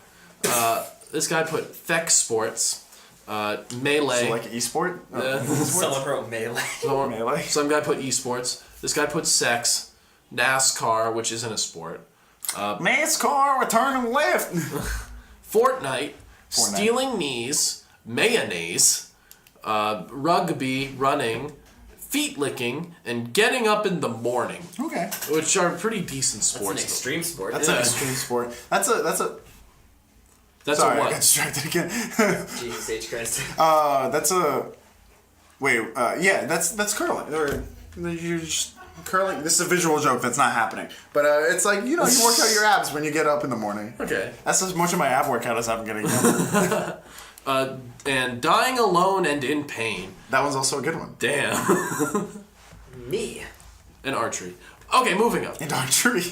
This guy put Feck Sports. Melee.
So like esport?
Someone wrote melee.
Melee.
Some guy put esports. This guy put sex. NASCAR, which isn't a sport.
NASCAR, we're turning left.
Fortnite. Stealing knees. Mayonnaise. Rugby, running. Feet licking. And getting up in the morning.
Okay.
Which are pretty decent
That's
sports.
an extreme sport.
That's an extreme sport. That's
That's
sorry,
a
I
what?
got distracted again.
Jesus H. Christ.
That's a. Wait, yeah, that's curling. Or you're just curling. This is a visual joke that's not happening. But it's like, you know, you work out your abs when you get up in the morning.
Okay.
That's as much of my ab workout as I'm getting done.
And dying alone and in pain.
That one's also a good one.
Damn.
Me.
And archery. Okay, moving up.
And archery.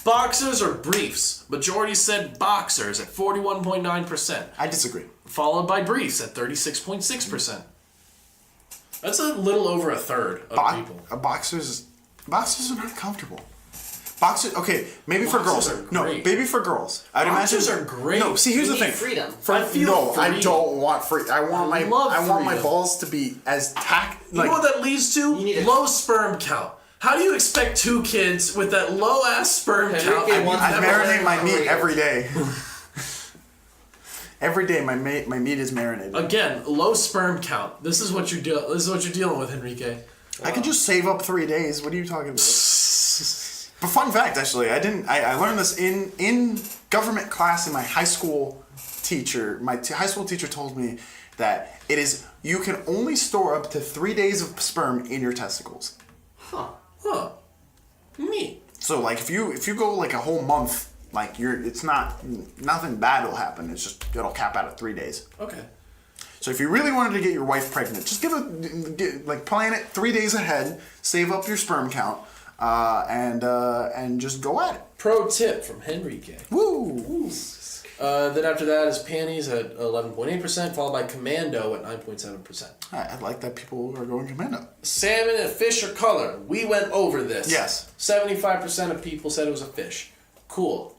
Boxers or briefs? Majority said boxers at 41.9%.
I disagree.
Followed by briefs at 36.6%. That's a little over a third of people.
Boxers are not comfortable. Boxers, okay, maybe for
Boxers
girls.
are
No,
great.
maybe for girls. I'd
Boxers
imagine.
are great.
No, see, here's
You
the
need
thing.
freedom.
I feel
I
free.
don't want free. I want
I love
my
freedom.
balls to be as
You know what that leads to?
You need a-
Low sperm count. How do you expect two kids with that low ass sperm count?
Enrique wants
I
Never
marinate
learned
my
how to
meat
read.
every day. Every day, my meat is marinated.
Again, low sperm count. This is what you're dealing with, Enrique.
I could just save up 3 days. What are you talking about? But fun fact, actually, I learned this in government class in my high school teacher. My high school teacher told me that you can only store up to 3 days of sperm in your testicles.
Huh.
Huh. Neat.
So like if you go like a whole month, like nothing bad will happen. It'll cap out at 3 days.
Okay.
So if you really wanted to get your wife pregnant, just plan it 3 days ahead, save up your sperm count, and just go at it.
Pro tip from Henrique.
Woo!
Then after that is panties at 11.8%, followed by commando at 9.7%.
I like that people are going commando.
Salmon and fish are color. We went over this.
Yes.
75% of people said it was a fish. Cool.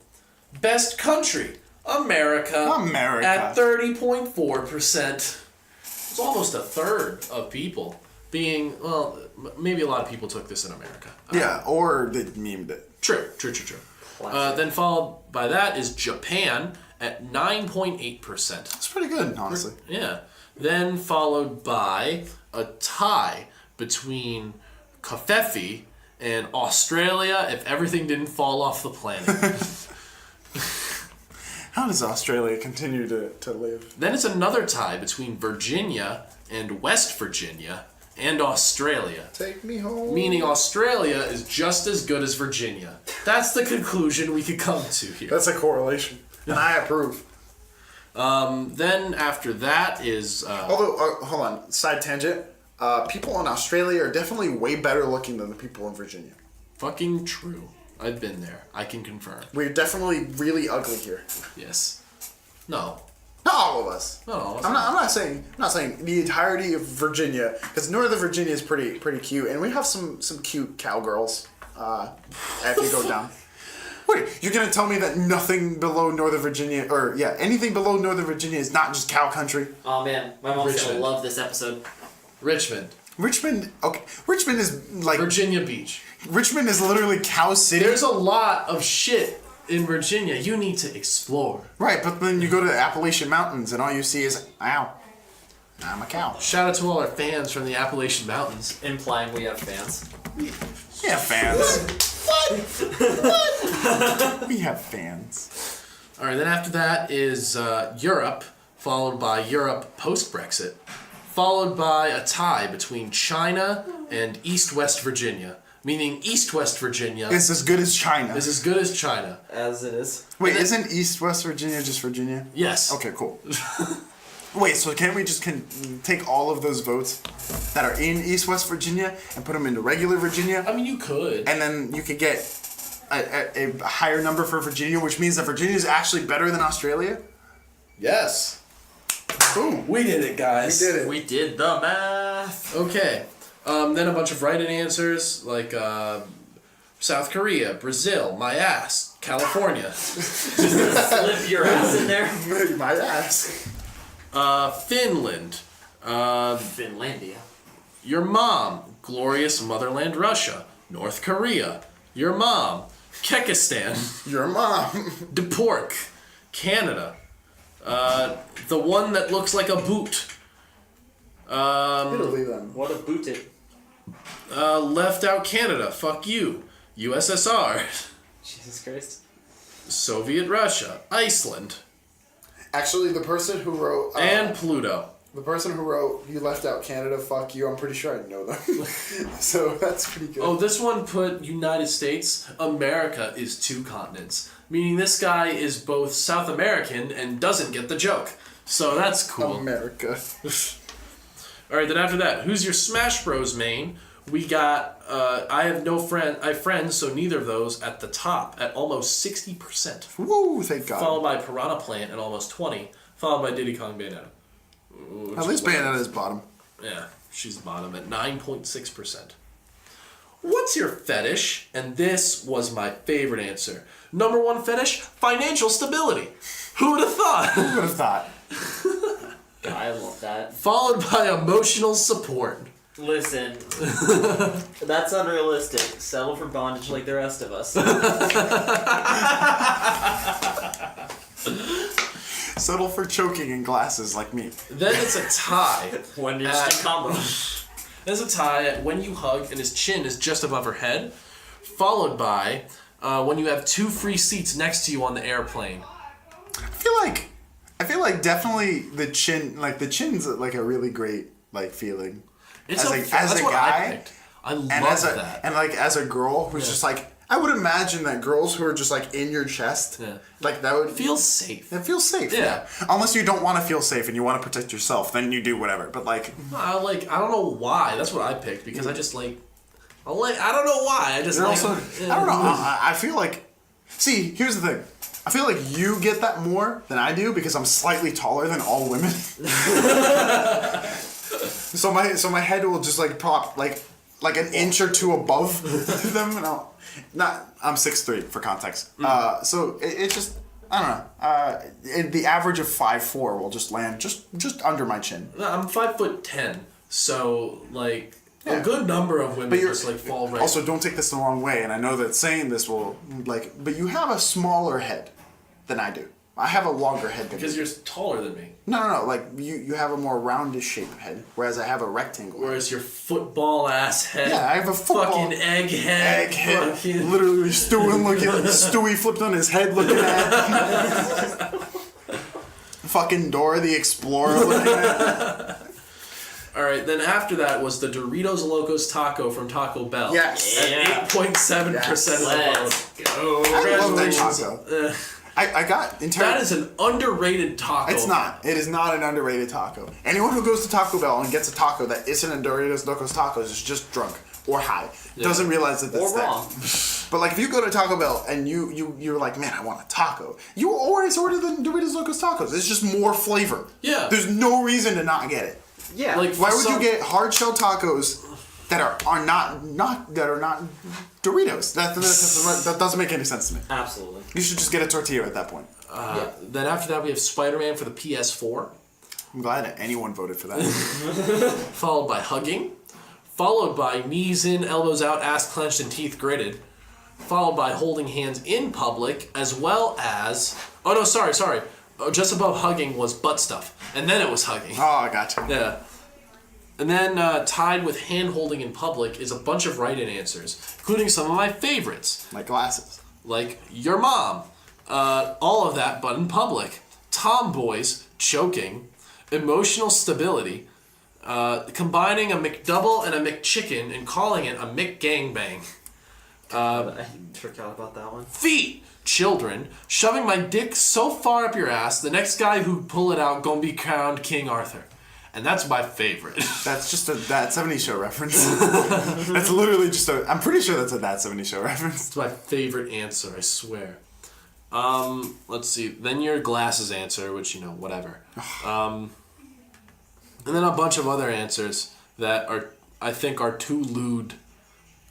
Best country, America.
America.
At 30.4%. It's almost a third of people being, well, maybe a lot of people took this in America.
Yeah, or they memed it.
True. Then followed by that is Japan at 9.8%.
It's pretty good, honestly.
Yeah. Then followed by a tie between Kafefi and Australia if everything didn't fall off the planet.
How does Australia continue to live?
Then it's another tie between Virginia and West Virginia and Australia.
Take me home.
Meaning Australia is just as good as Virginia. That's the conclusion we could come to here.
That's a correlation. And I approve.
Then after that is...
Although, hold on, side tangent. People in Australia are definitely way better looking than the people in Virginia.
Fucking true. I've been there. I can confirm.
We're definitely really ugly here.
Yes. No.
Not all of us.
No.
I'm not saying the entirety of Virginia, because Northern Virginia is pretty cute, and we have some cute cowgirls. If you go down. Wait, you're gonna tell me that nothing below Northern Virginia, anything below Northern Virginia is not just cow country?
Oh man, my mom's
Richmond.
gonna love this episode.
Richmond.
Richmond is like
Virginia Beach.
Richmond is literally cow city.
There's a lot of shit in Virginia you need to explore.
Right, but then you go to the Appalachian Mountains and all you see is, ow, I'm a cow.
Shout out to all our fans from the Appalachian Mountains.
Implying we have fans.
Yeah, fans. What? We have fans.
Alright, then after that is Europe, followed by Europe post-Brexit, followed by a tie between China and East-West Virginia. Meaning East-West Virginia
It's as good as China.
is as good as China.
As it is.
Wait, isn't East-West Virginia just Virginia?
Yes.
Okay, cool. Wait, so can't we just take all of those votes that are in East-West Virginia and put them into regular Virginia?
I mean, you could.
And then you could get a higher number for Virginia, which means that Virginia is actually better than Australia?
Yes.
Boom.
We did it, guys.
We did it.
We did the math.
Okay. Then a bunch of write-in answers, like South Korea, Brazil, my ass, California.
Slip your ass in there.
My ass.
Finland.
Finlandia.
Your mom, glorious motherland Russia. North Korea. Your mom, Kekistan.
Your mom.
Depork, Canada. The one that looks like a boot.
Italy then.
What a boot it.
Left out Canada, fuck you. USSR.
Jesus Christ.
Soviet Russia. Iceland.
Actually, the person who wrote...
And Pluto.
The person who wrote, you left out Canada, fuck you, I'm pretty sure I know them. So that's pretty good.
Oh, this one put United States. America is 2 continents. Meaning this guy is both South American and doesn't get the joke. So that's cool.
America.
Alright, then after that, who's your Smash Bros main? We got, I have friends, so neither of those at the top at almost 60%.
Woo, thank God.
Followed by Piranha Plant at almost 20. Followed by Diddy Kong Bayonetta.
At least Bayonetta is bottom.
Yeah, she's bottom at 9.6%. What's your fetish? And this was my favorite answer. Number 1 fetish, financial stability. Who would have thought?
Who would have thought?
I love that.
Followed by emotional support.
Listen, that's unrealistic. Settle for bondage like the rest of us.
Settle for choking in glasses like me.
Then it's a tie.
One instant combo.
There's a tie at when you hug and his chin is just above her head. Followed by when you have 2 free seats next to you on the airplane.
I feel like definitely the chin's like a really great feeling.
It's
as a
that's what
guy,
I picked. I love
and
that.
And as a girl who's just I would imagine that girls who are just in your chest, that would
Feels safe.
It feels safe.
Yeah.
Unless you don't want to feel safe and you want to protect yourself, then you do whatever. But
I don't know why. That's what I picked because I just I don't know why. I just
I don't know. I feel like. See, here's the thing. I feel like you get that more than I do because I'm slightly taller than all women. So my head will just pop like an inch or two above them. I'm 6'3" for context. So it's just, I don't know. The average of 5'4" will just land just under my chin.
I'm 5'10", so like a good number of women just like fall right.
Also, don't take this the wrong way, and I know that saying this will but you have a smaller head than I do. I have a longer head than
because
you.
you're taller than me.
No. Like you have a more roundish shaped head, whereas I have a rectangle.
Whereas your football ass head.
Yeah, I have a football
fucking egghead.
Egghead. Literally Stewie flipped on his head looking at. Fucking Dora the Explorer looking at.
All right, then after that was the Doritos Locos Taco from Taco Bell.
Yes.
At 8.7% of the vote.
Go.
I love that
Congratulations.
taco. I got entire.
That is an underrated taco.
It's not. It is not an underrated taco. Anyone who goes to Taco Bell and gets a taco that isn't a Doritos Locos Tacos is just drunk or high. Doesn't realize that that's
Or wrong.
But like if you go to Taco Bell and you're like, man, I want a taco. You always order the Doritos Locos Tacos. It's just more flavor.
Yeah.
There's no reason to not get it.
Yeah.
Like,
Why would you get hard shell tacos that are not Doritos? That doesn't make any sense to me.
Absolutely.
You should just get a tortilla at that point.
Then after that we have Spider-Man for the PS4,
I'm glad that anyone voted for that.
followed by Hugging, followed by Knees in, Elbows out, Ass clenched, and Teeth gritted, followed by Holding Hands in Public, as well as... Oh no, sorry. Just above Hugging was Butt Stuff, and then it was Hugging.
Oh, I gotcha.
Yeah. And then tied with Hand Holding in Public is a bunch of write-in answers, including some of my favorites.
Like glasses.
Like Your Mom, all of that but in public, Tomboys, Choking, Emotional Stability, combining a McDouble and a McChicken and calling it a McGangbang,
I forgot about that one.
Feet, Children, Shoving My Dick So Far Up Your Ass, the next guy who pull it out gonna be crowned King Arthur. And that's my favorite.
That's just a That 70s Show reference. That's literally just I'm pretty sure that's a That 70s Show reference.
It's my favorite answer, I swear. Let's see. Then your glasses answer, which, whatever. And then a bunch of other answers that I think are too lewd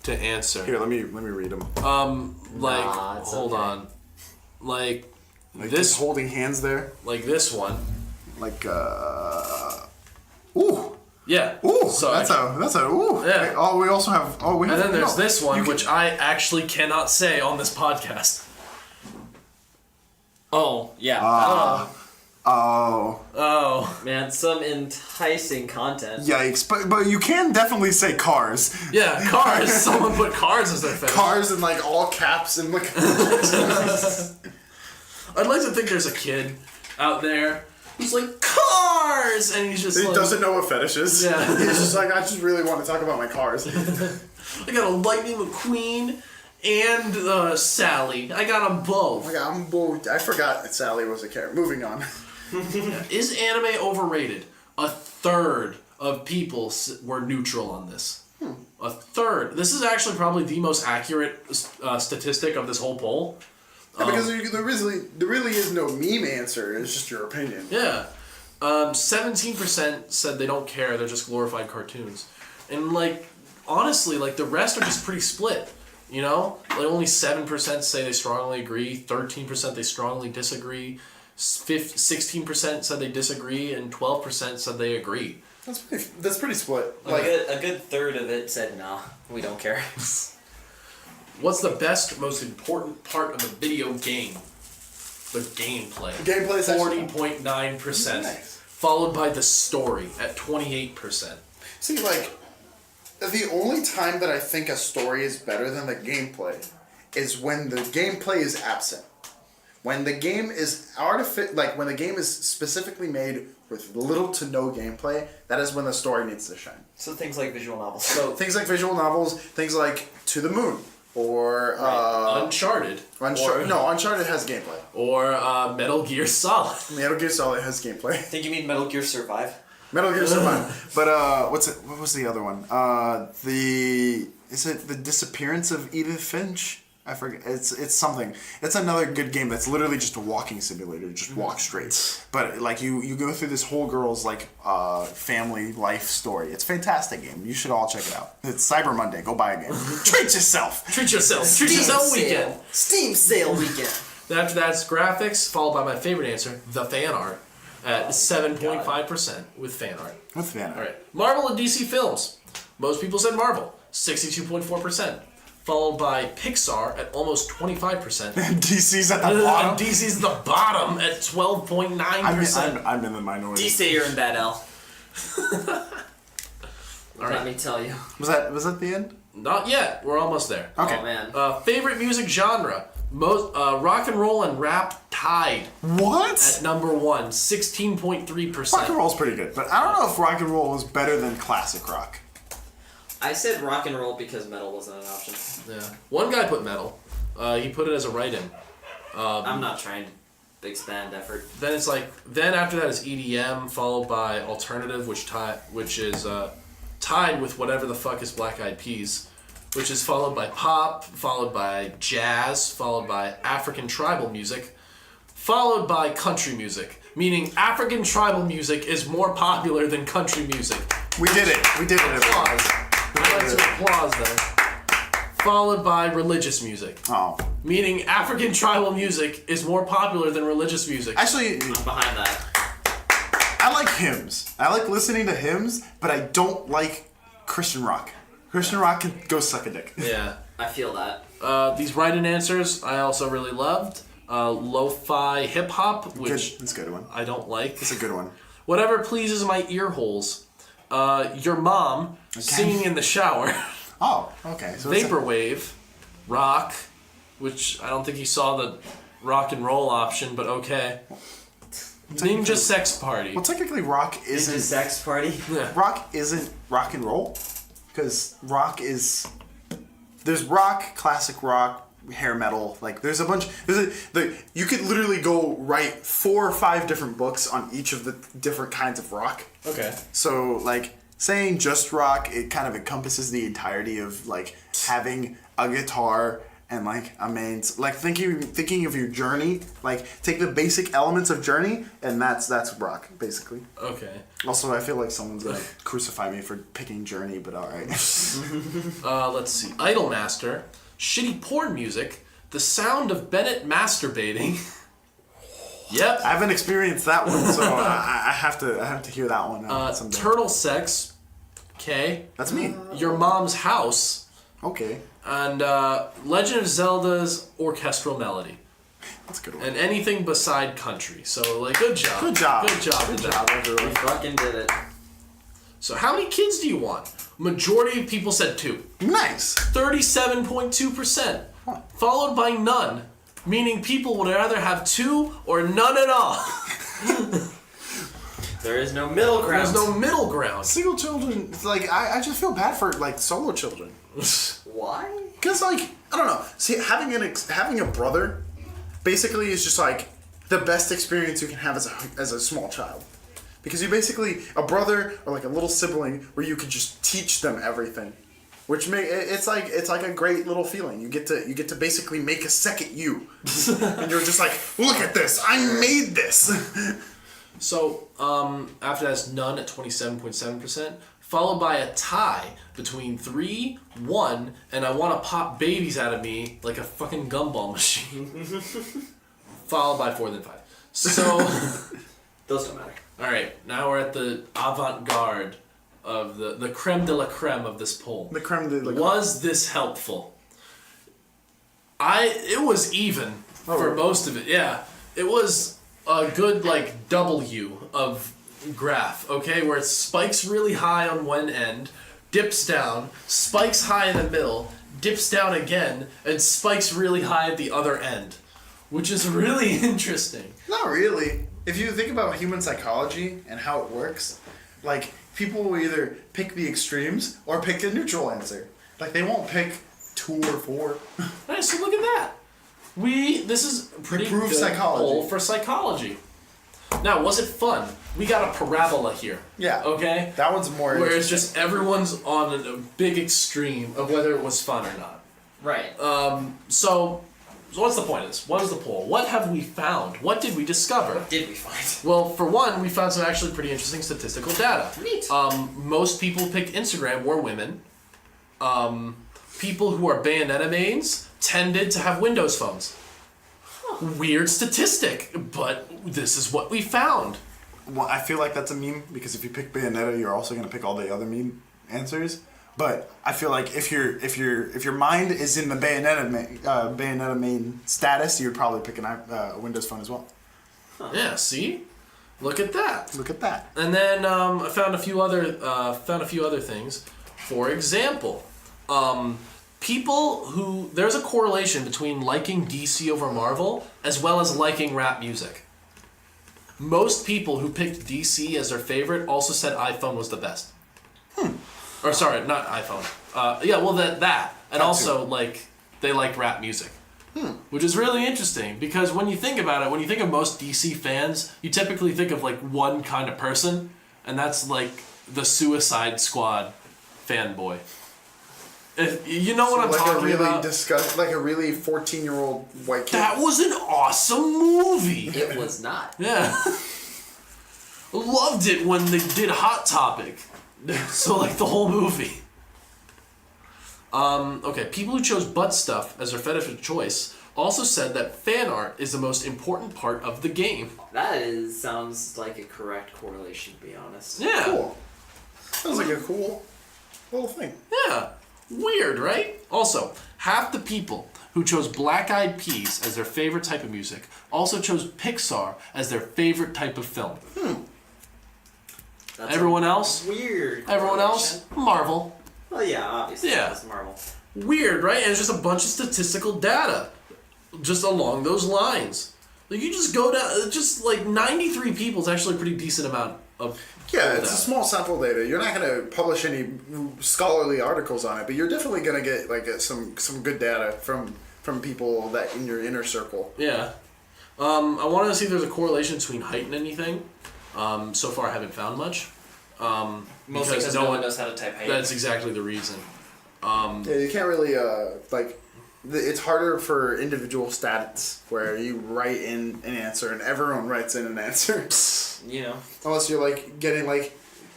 to answer.
Here, let me read them.
Hold on. Like this,
just holding hands there.
like this one.
Like ooh.
Yeah.
Ooh.
So
that's a ooh.
Yeah.
Oh, we also have we have
And then there's this one,
You can-
which I actually cannot say on this podcast.
Oh, yeah.
Oh.
Man, some enticing content.
Yikes. But you can definitely say cars.
Yeah, Cars. Someone put Cars as their favorite.
Cars in like all caps and like
I'd like to think there's a kid out there who's like, Cars! And he's just
he
like...
doesn't know what fetish is.
Yeah.
He's just like, I just really want to talk about my cars.
I got a Lightning McQueen and Sally. I got them both.
Like, I'm bored. I forgot that Sally was a character. Moving on.
Is anime overrated? A third of people were neutral on this. A third. This is actually probably the most accurate statistic of this whole poll.
Yeah, because there really is no meme answer. It's just your opinion.
Yeah. 17% said they don't care. They're just glorified cartoons. And, honestly, the rest are just pretty split. Only 7% say they strongly agree. 13% they strongly disagree. 16% said they disagree. And 12% said they agree.
That's pretty split.
A good third of it said, nah, we don't care.
What's the best, most important part of a video game? The gameplay.
Gameplay is actually
40.9%.
Nice.
Followed by the story at 28%.
See, the only time that I think a story is better than the gameplay is when the gameplay is absent. When the game is when the game is specifically made with little to no gameplay, that is when the story needs to shine.
So things like visual novels.
So things like visual novels, things like To the Moon, or
Uncharted.
Uncharted has gameplay.
Or Metal Gear Solid.
Metal Gear Solid has gameplay.
I think you mean Metal Gear Survive.
Metal Gear Survive. But what was the other one? Is it The Disappearance of Edith Finch? I forget. It's something. It's another good game that's literally just a walking simulator. Just walk straight. But like you go through this whole girl's like family life story. It's a fantastic game. You should all check it out. It's Cyber Monday. Go buy a game. Treat yourself.
Treat yourself. Treat yourself weekend.
Steam sale weekend.
After that's graphics, followed by my favorite answer, the fan art, at 7.5% with fan art.
With fan art.
All right. Marvel and DC films. Most people said Marvel, 62.4%. Followed by Pixar at almost 25%.
DC's at the bottom.
DC's the bottom at 12.9%.
I'm in the minority.
DC, you're in bad, L.
All right.
Let me tell you.
Was that the end?
Not yet. We're almost there.
Okay.
Oh, man.
Favorite music genre. Most rock and roll and rap tied
What?
at number 1, 16.3%.
Rock and roll's pretty good, but I don't know if rock and roll is better than classic rock.
I said rock and roll because metal wasn't an option.
Yeah. One guy put metal. He put it as a write-in.
I'm not trying to expand effort.
Then it's like after that is EDM followed by alternative, which is tied with whatever the fuck is Black Eyed Peas, which is followed by pop, followed by jazz, followed by African tribal music, followed by country music. Meaning African tribal music is more popular than country music.
We did it. We did it.
Applause. I'd like to applause there. Followed by religious music.
Oh.
Meaning African tribal music is more popular than religious music.
Actually,
I'm behind that.
I like hymns. I like listening to hymns, but I don't like Christian rock. Christian rock can go suck a dick.
Yeah.
I feel that.
These write-in answers I also really loved. Lo-fi hip-hop, which
That's a good one.
I don't like.
It's a good one.
Whatever pleases my ear holes. Your mom singing in the shower.
Oh, okay. So it's
Vaporwave, rock, which I don't think he saw the rock and roll option, but okay. Ninja Sex Party.
well, technically, rock
Is it
isn't
sex party?
Yeah.
rock isn't rock and roll, because rock is there's rock, classic rock, hair metal. Like there's a bunch. You could literally go write 4 or 5 different books on each of the different kinds of rock.
Okay.
So like saying just rock, it kind of encompasses the entirety of like having a guitar and like a main, like thinking of your Journey, like take the basic elements of Journey and that's rock basically.
Okay.
Also, I feel like someone's gonna crucify me for picking Journey, but all right.
Let's see. Idolmaster, shitty porn music, the sound of Bennett masturbating. Yep.
I haven't experienced that one, so I have to hear that one someday.
Turtle sex. Okay.
That's me.
Your mom's house.
Okay,
And Legend of Zelda's orchestral melody.
that's a good one.
And anything beside country. So, like, good job.
Good job.
Good job.
Good job, everyone.
We fucking did it.
So, how many kids do you want? Majority of people said 2.
Nice.
37.2%. Followed by none. Meaning people would either have 2 or none at all.
There is no middle ground.
There's no middle ground.
Single children, it's like I just feel bad for like solo children.
Why?
Because, like, I don't know. See, having a brother basically is just, like, the best experience you can have as a small child. Because you basically, a brother or, like, a little sibling where you could just teach them everything. Which it's like a great little feeling. You get to basically make a second you. And you're just like, look at this, I made this.
So, after that's none at 27.7%, followed by a tie between 3, 1, and I want to pop babies out of me like a fucking gumball machine. Followed by 4, then 5. So,
Those don't matter.
alright, now we're at the avant-garde of the creme de la creme of this poll.
The creme de la creme.
Was this helpful? It was even for most of it, yeah. It was a good, like, W of graph, okay? Where it spikes really high on one end, dips down, spikes high in the middle, dips down again, and spikes really high at the other end. Which is really interesting.
Not really. If you think about human psychology and how it works, like, people will either pick the extremes or pick the neutral answer. Like, they won't pick 2 or 4.
Nice, so look at that. This is a pretty
Improved
good
psychology.
poll for psychology. Now, was it fun? We got a parabola here.
Yeah.
Okay?
That one's more
Where it's just everyone's on a big extreme of whether it was fun or not.
Right.
So what's the point of this? What is the poll? What have we found? What did we discover?
What did we find?
Well, for one, we found some actually pretty interesting statistical data.
Neat.
Most people picked Instagram were women. People who are Bayonetta mains tended to have Windows phones. Weird statistic, but this is what we found.
Well, I feel like that's a meme because if you pick Bayonetta, you're also gonna pick all the other meme answers. But I feel like if your mind is in the Bayonetta main status, you'd probably pick a Windows phone as well.
Yeah, see, look at that.
Look at that.
And then I found a few other things. For example, there's a correlation between liking DC over Marvel as well as liking rap music. Most people who picked DC as their favorite also said iPhone was the best. Or sorry, not iPhone. That. And also, they liked rap music. Which is really interesting, because when you think about it, when you think of most DC fans, you typically think of, one kind of person, and that's, the Suicide Squad fanboy. You know what I'm talking about?
Like a really 14-year-old white kid.
That was an awesome movie!
It was not.
Yeah. Loved it when they did Hot Topic. So, the whole movie. Okay, people who chose butt stuff as their fetish of choice also said that fan art is the most important part of the game.
Sounds like a correct correlation, to be honest.
Yeah.
Cool. Sounds like a cool little thing.
Yeah. Weird, right? Also, half the people who chose Black Eyed Peas as their favorite type of music also chose Pixar as their favorite type of film.
That's
Everyone else?
Weird.
Everyone else? Marvel.
Well, yeah, obviously.
Yeah.
That's Marvel.
Weird, right? And it's just a bunch of statistical data just along those lines. You just go down, 93 people is actually a pretty decent amount of
Yeah, it's
data.
a small sample data. You're not going to publish any scholarly articles on it, but you're definitely going to get some good data from people that in your inner circle.
Yeah. I wanted to see if there's a correlation between height and anything. So far I haven't found much.
Mostly because no one knows how to type height.
That's exactly the reason.
Yeah, you can't really, it's harder for individual stats where you write in an answer and everyone writes in an answer.
You know.
Unless you're getting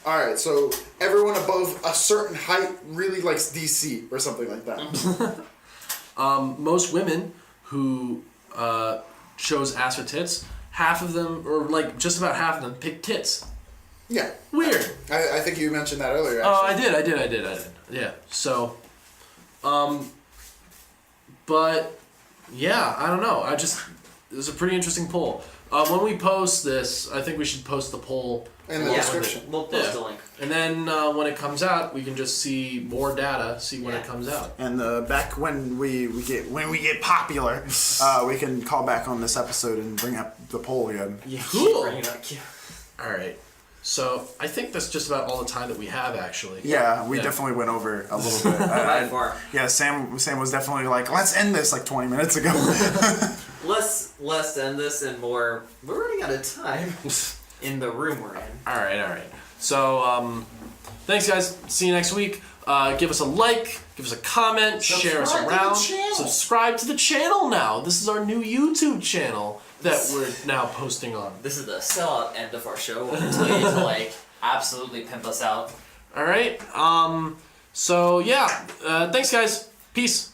alright, so everyone above a certain height really likes DC or something like that.
Most women who chose ass or tits, half of them, or just about half of them, picked tits.
Yeah.
Weird.
I think you mentioned that earlier,
Oh,
actually.
I did. Yeah, so, but, yeah, I don't know. It was a pretty interesting poll. When we post this, I think we should post the poll
In the description.
We'll post a link.
And then when it comes out, we can just see more data, see when it comes out.
And back when we get popular, we can call back on this episode and bring up the poll again.
Yeah,
Cool.
bring it up.
All right. So I think that's just about all the time that we have, actually.
Yeah, we definitely went over a little bit.
By far.
Yeah, Sam was definitely let's end this 20 minutes ago.
Less end this and more. We're running out of time in the room we're in.
All right. So thanks, guys. See you next week. Give us a like, give us a comment, share us around. Subscribe to the channel now. This is our new YouTube channel that we're now posting on.
This is the sellout end of our show. We'll continue to absolutely pimp us out.
All right. So yeah. Thanks, guys. Peace.